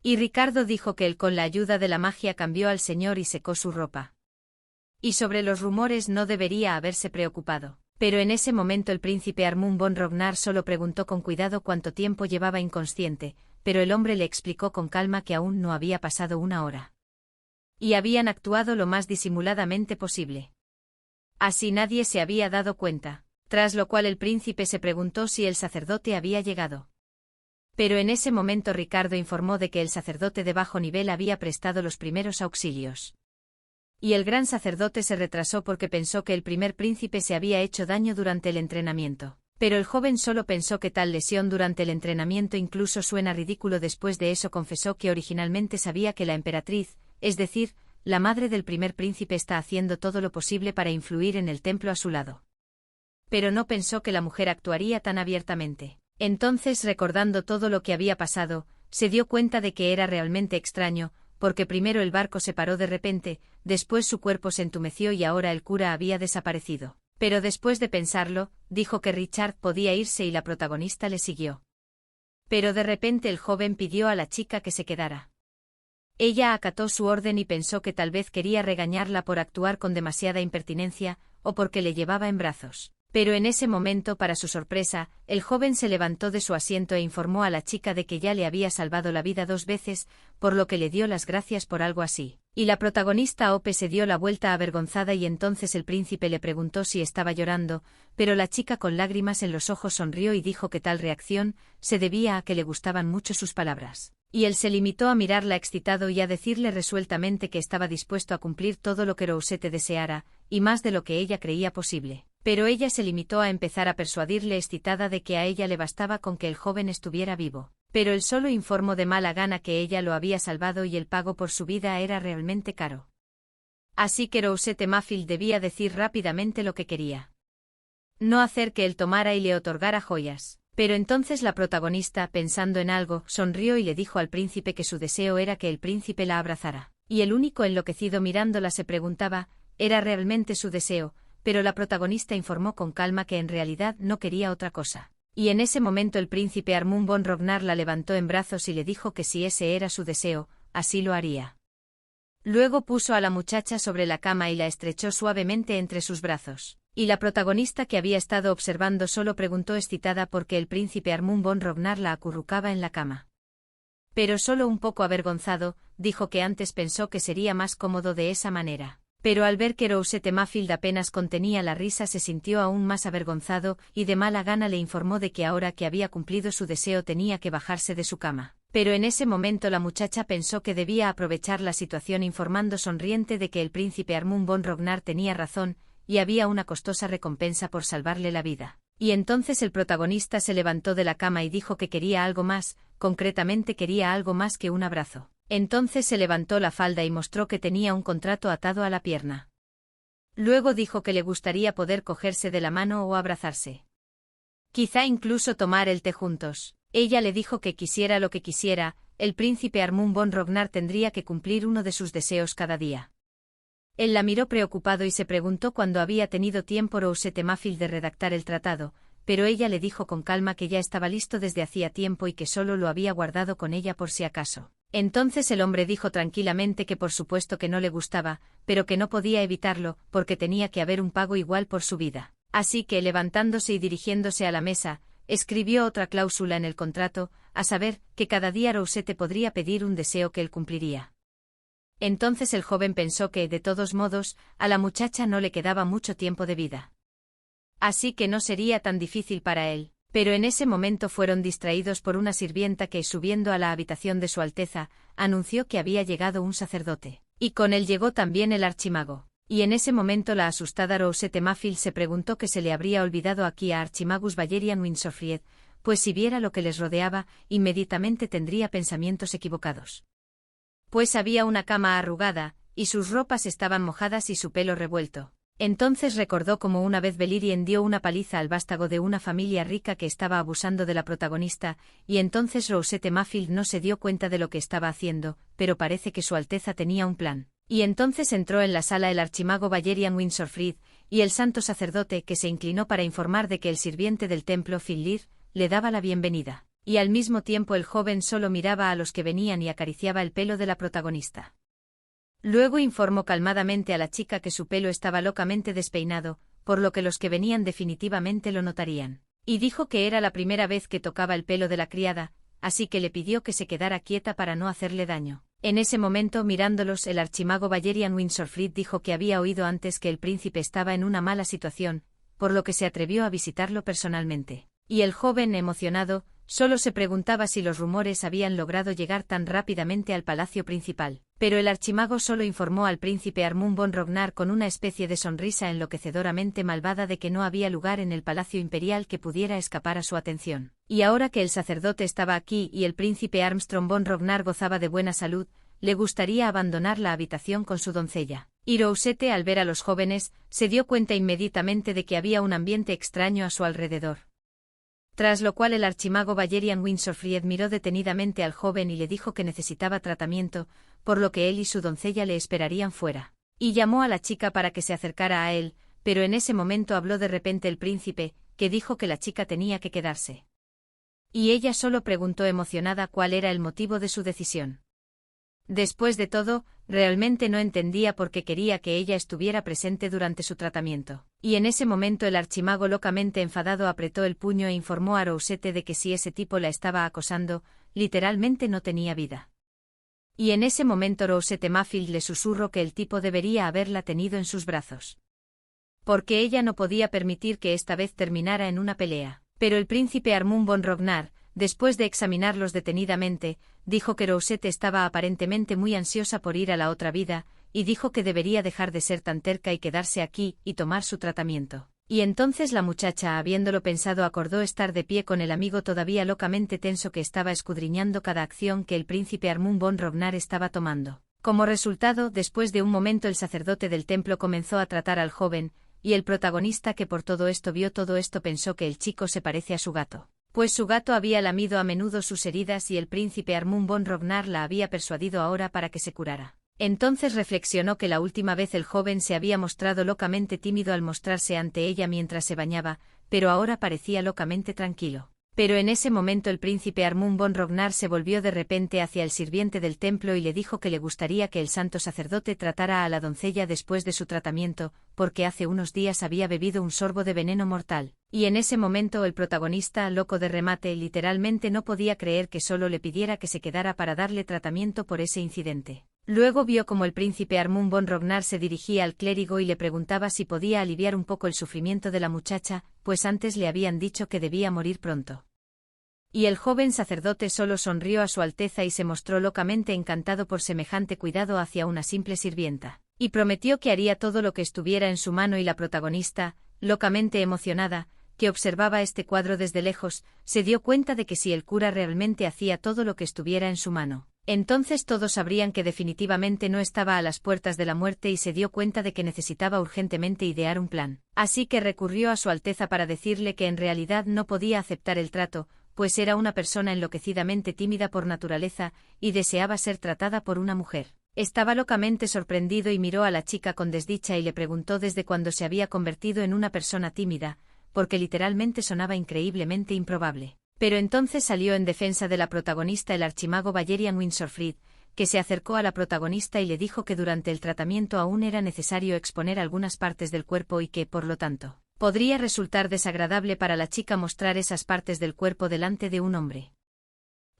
Y Ricardo dijo que él con la ayuda de la magia cambió al señor y secó su ropa. Y sobre los rumores no debería haberse preocupado. Pero en ese momento el príncipe Armund von Rognar solo preguntó con cuidado cuánto tiempo llevaba inconsciente, pero el hombre le explicó con calma que aún no había pasado una hora. Y habían actuado lo más disimuladamente posible. Así nadie se había dado cuenta, tras lo cual el príncipe se preguntó si el sacerdote había llegado. Pero en ese momento Ricardo informó de que el sacerdote de bajo nivel había prestado los primeros auxilios. y el gran sacerdote se retrasó porque pensó que el primer príncipe se había hecho daño durante el entrenamiento. Pero el joven solo pensó que tal lesión durante el entrenamiento incluso suena ridículo. Después de eso confesó que originalmente sabía que la emperatriz, es decir, la madre del primer príncipe, está haciendo todo lo posible para influir en el templo a su lado. Pero no pensó que la mujer actuaría tan abiertamente. Entonces, recordando todo lo que había pasado, se dio cuenta de que era realmente extraño, porque primero el barco se paró de repente, después su cuerpo se entumeció y ahora el cura había desaparecido. Pero después de pensarlo, dijo que Richard podía irse y la protagonista le siguió. Pero de repente el joven pidió a la chica que se quedara. Ella acató su orden y pensó que tal vez quería regañarla por actuar con demasiada impertinencia, o porque le llevaba en brazos. Pero en ese momento, para su sorpresa, el joven se levantó de su asiento e informó a la chica de que ya le había salvado la vida 2 veces, por lo que le dio las gracias por algo así. Y la protagonista Ope se dio la vuelta avergonzada y entonces el príncipe le preguntó si estaba llorando, pero la chica con lágrimas en los ojos sonrió y dijo que tal reacción se debía a que le gustaban mucho sus palabras. Y él se limitó a mirarla excitado y a decirle resueltamente que estaba dispuesto a cumplir todo lo que Rosette deseara, y más de lo que ella creía posible. Pero ella se limitó a empezar a persuadirle excitada de que a ella le bastaba con que el joven estuviera vivo. Pero él solo informó de mala gana que ella lo había salvado y el pago por su vida era realmente caro. Así que Rosette Mayfield debía decir rápidamente lo que quería. No hacer que él tomara y le otorgara joyas. Pero entonces la protagonista, pensando en algo, sonrió y le dijo al príncipe que su deseo era que el príncipe la abrazara. Y el único enloquecido mirándola se preguntaba, ¿era realmente su deseo? Pero la protagonista informó con calma que en realidad no quería otra cosa. Y en ese momento el príncipe Armund von Rognar la levantó en brazos y le dijo que si ese era su deseo, así lo haría. Luego puso a la muchacha sobre la cama y la estrechó suavemente entre sus brazos. Y la protagonista, que había estado observando, solo preguntó excitada por qué el príncipe Armund von Rognar la acurrucaba en la cama. Pero solo un poco avergonzado, dijo que antes pensó que sería más cómodo de esa manera. Pero al ver que Rosette Mayfield apenas contenía la risa, se sintió aún más avergonzado y de mala gana le informó de que ahora que había cumplido su deseo tenía que bajarse de su cama. Pero en ese momento la muchacha pensó que debía aprovechar la situación informando sonriente de que el príncipe Armund von Rognar tenía razón, y había una costosa recompensa por salvarle la vida. Y entonces el protagonista se levantó de la cama y dijo que quería algo más, concretamente quería algo más que un abrazo. Entonces se levantó la falda y mostró que tenía un contrato atado a la pierna. Luego dijo que le gustaría poder cogerse de la mano o abrazarse. Quizá incluso tomar el té juntos. Ella le dijo que quisiera lo que quisiera, el príncipe Armund von Rognar tendría que cumplir uno de sus deseos cada día. Él la miró preocupado y se preguntó cuándo había tenido tiempo Rosette Mayfield de redactar el tratado, pero ella le dijo con calma que ya estaba listo desde hacía tiempo y que solo lo había guardado con ella por si acaso. Entonces el hombre dijo tranquilamente que por supuesto que no le gustaba, pero que no podía evitarlo, porque tenía que haber un pago igual por su vida. Así que, levantándose y dirigiéndose a la mesa, escribió otra cláusula en el contrato, a saber, que cada día Rosette podría pedir un deseo que él cumpliría. Entonces el joven pensó que, de todos modos, a la muchacha no le quedaba mucho tiempo de vida. Así que no sería tan difícil para él. Pero en ese momento fueron distraídos por una sirvienta que, subiendo a la habitación de Su Alteza, anunció que había llegado un sacerdote. Y con él llegó también el archimago. Y en ese momento la asustada Rosette Mayfield se preguntó que se le habría olvidado aquí a Archimagus Valerian Winsorfried, pues si viera lo que les rodeaba, inmediatamente tendría pensamientos equivocados. Pues había una cama arrugada, y sus ropas estaban mojadas y su pelo revuelto. Entonces recordó cómo una vez Belirien dio una paliza al vástago de una familia rica que estaba abusando de la protagonista, y entonces Rosette Mayfield no se dio cuenta de lo que estaba haciendo, pero parece que Su Alteza tenía un plan. Y entonces entró en la sala el archimago Valerian Winsorfried, y el santo sacerdote, que se inclinó para informar de que el sirviente del templo Finlir le daba la bienvenida. Y al mismo tiempo el joven solo miraba a los que venían y acariciaba el pelo de la protagonista. Luego informó calmadamente a la chica que su pelo estaba locamente despeinado, por lo que los que venían definitivamente lo notarían. Y dijo que era la primera vez que tocaba el pelo de la criada, así que le pidió que se quedara quieta para no hacerle daño. En ese momento, mirándolos, el archimago Valerian Winsorfried dijo que había oído antes que el príncipe estaba en una mala situación, por lo que se atrevió a visitarlo personalmente. Y el joven, emocionado, solo se preguntaba si los rumores habían logrado llegar tan rápidamente al palacio principal. Pero el archimago solo informó al príncipe Armún von Rognar con una especie de sonrisa enloquecedoramente malvada de que no había lugar en el palacio imperial que pudiera escapar a su atención. Y ahora que el sacerdote estaba aquí y el príncipe Armstrong von Rognar gozaba de buena salud, le gustaría abandonar la habitación con su doncella. Y Rosette, al ver a los jóvenes, se dio cuenta inmediatamente de que había un ambiente extraño a su alrededor. Tras lo cual el archimago Valerian Winsorfried miró detenidamente al joven y le dijo que necesitaba tratamiento, por lo que él y su doncella le esperarían fuera. Y llamó a la chica para que se acercara a él, pero en ese momento habló de repente el príncipe, que dijo que la chica tenía que quedarse. Y ella solo preguntó emocionada cuál era el motivo de su decisión. Después de todo, realmente no entendía por qué quería que ella estuviera presente durante su tratamiento. Y en ese momento el archimago locamente enfadado apretó el puño e informó a Rosette de que si ese tipo la estaba acosando, literalmente no tenía vida. Y en ese momento Rosette Mayfield le susurró que el tipo debería haberla tenido en sus brazos. Porque ella no podía permitir que esta vez terminara en una pelea. Pero el príncipe Armún von Rognar, después de examinarlos detenidamente, dijo que Rosette estaba aparentemente muy ansiosa por ir a la otra vida, y dijo que debería dejar de ser tan terca y quedarse aquí y tomar su tratamiento. Y entonces la muchacha, habiéndolo pensado, acordó estar de pie con el amigo todavía locamente tenso que estaba escudriñando cada acción que el príncipe Armún von Rognar estaba tomando. Como resultado, después de un momento el sacerdote del templo comenzó a tratar al joven, y el protagonista que por todo esto vio todo esto pensó que el chico se parece a su gato. Pues su gato había lamido a menudo sus heridas y el príncipe Armún von Rognar la había persuadido ahora para que se curara. Entonces reflexionó que la última vez el joven se había mostrado locamente tímido al mostrarse ante ella mientras se bañaba, pero ahora parecía locamente tranquilo. Pero en ese momento el príncipe Armún von Rognar se volvió de repente hacia el sirviente del templo y le dijo que le gustaría que el santo sacerdote tratara a la doncella después de su tratamiento, porque hace unos días había bebido un sorbo de veneno mortal. Y en ese momento el protagonista, loco de remate, literalmente no podía creer que solo le pidiera que se quedara para darle tratamiento por ese incidente. Luego vio como el príncipe Armún von Rognar se dirigía al clérigo y le preguntaba si podía aliviar un poco el sufrimiento de la muchacha, pues antes le habían dicho que debía morir pronto. Y el joven sacerdote solo sonrió a su alteza y se mostró locamente encantado por semejante cuidado hacia una simple sirvienta. Y prometió que haría todo lo que estuviera en su mano y la protagonista, locamente emocionada, que observaba este cuadro desde lejos, se dio cuenta de que si el cura realmente hacía todo lo que estuviera en su mano, entonces todos sabrían que definitivamente no estaba a las puertas de la muerte y se dio cuenta de que necesitaba urgentemente idear un plan. Así que recurrió a su Alteza para decirle que en realidad no podía aceptar el trato, pues era una persona enloquecidamente tímida por naturaleza, y deseaba ser tratada por una mujer. Estaba locamente sorprendido y miró a la chica con desdicha y le preguntó desde cuándo se había convertido en una persona tímida, porque literalmente sonaba increíblemente improbable. Pero entonces salió en defensa de la protagonista el archimago Valerian Winsorfried, que se acercó a la protagonista y le dijo que durante el tratamiento aún era necesario exponer algunas partes del cuerpo y que, por lo tanto, podría resultar desagradable para la chica mostrar esas partes del cuerpo delante de un hombre.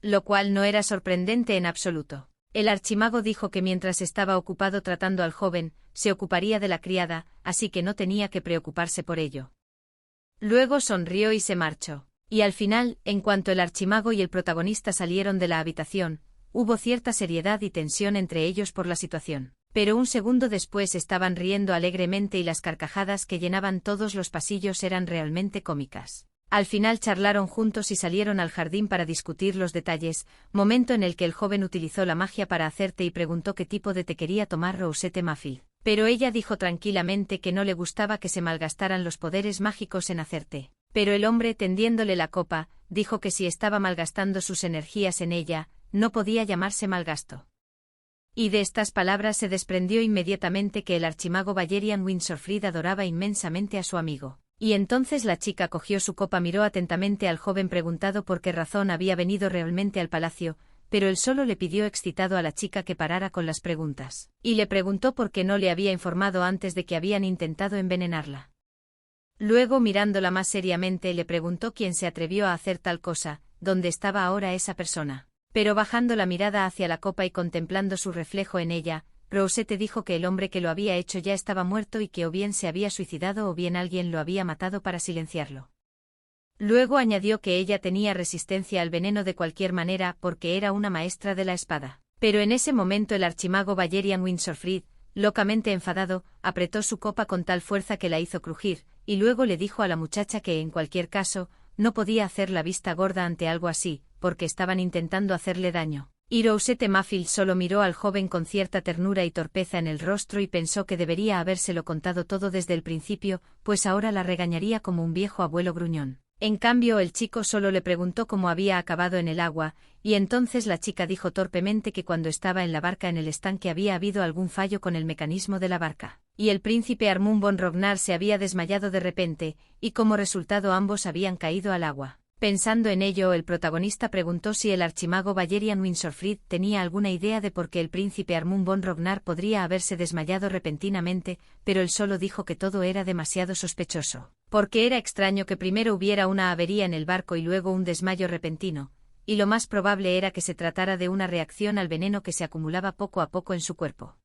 Lo cual no era sorprendente en absoluto. El archimago dijo que mientras estaba ocupado tratando al joven, se ocuparía de la criada, así que no tenía que preocuparse por ello. Luego sonrió y se marchó. Y al final, en cuanto el archimago y el protagonista salieron de la habitación, hubo cierta seriedad y tensión entre ellos por la situación. Pero un segundo después estaban riendo alegremente y las carcajadas que llenaban todos los pasillos eran realmente cómicas. Al final charlaron juntos y salieron al jardín para discutir los detalles, momento en el que el joven utilizó la magia para hacer té y preguntó qué tipo de té quería tomar Rosette Mayfield. Pero ella dijo tranquilamente que no le gustaba que se malgastaran los poderes mágicos en hacer té. Pero el hombre, tendiéndole la copa, dijo que si estaba malgastando sus energías en ella, no podía llamarse malgasto. Y de estas palabras se desprendió inmediatamente que el archimago Valerian Winsorfried adoraba inmensamente a su amigo. Y entonces la chica cogió su copa, miró atentamente al joven preguntado por qué razón había venido realmente al palacio, pero él solo le pidió excitado a la chica que parara con las preguntas. Y le preguntó por qué no le había informado antes de que habían intentado envenenarla. Luego, mirándola más seriamente, le preguntó quién se atrevió a hacer tal cosa, dónde estaba ahora esa persona. Pero bajando la mirada hacia la copa y contemplando su reflejo en ella, Rosette dijo que el hombre que lo había hecho ya estaba muerto y que o bien se había suicidado o bien alguien lo había matado para silenciarlo. Luego añadió que ella tenía resistencia al veneno de cualquier manera porque era una maestra de la espada. Pero en ese momento el archimago Valerian Winsorfrid, locamente enfadado, apretó su copa con tal fuerza que la hizo crujir, y luego le dijo a la muchacha que en cualquier caso, no podía hacer la vista gorda ante algo así, porque estaban intentando hacerle daño. Y Rosette Maffield solo miró al joven con cierta ternura y torpeza en el rostro y pensó que debería habérselo contado todo desde el principio, pues ahora la regañaría como un viejo abuelo gruñón. En cambio el chico solo le preguntó cómo había acabado en el agua, y entonces la chica dijo torpemente que cuando estaba en la barca en el estanque había habido algún fallo con el mecanismo de la barca, y el príncipe Armund von Rognar se había desmayado de repente, y como resultado ambos habían caído al agua. Pensando en ello, el protagonista preguntó si el archimago Valerian Winsorfrid tenía alguna idea de por qué el príncipe Armund von Rognar podría haberse desmayado repentinamente, pero él solo dijo que todo era demasiado sospechoso, porque era extraño que primero hubiera una avería en el barco y luego un desmayo repentino, y lo más probable era que se tratara de una reacción al veneno que se acumulaba poco a poco en su cuerpo.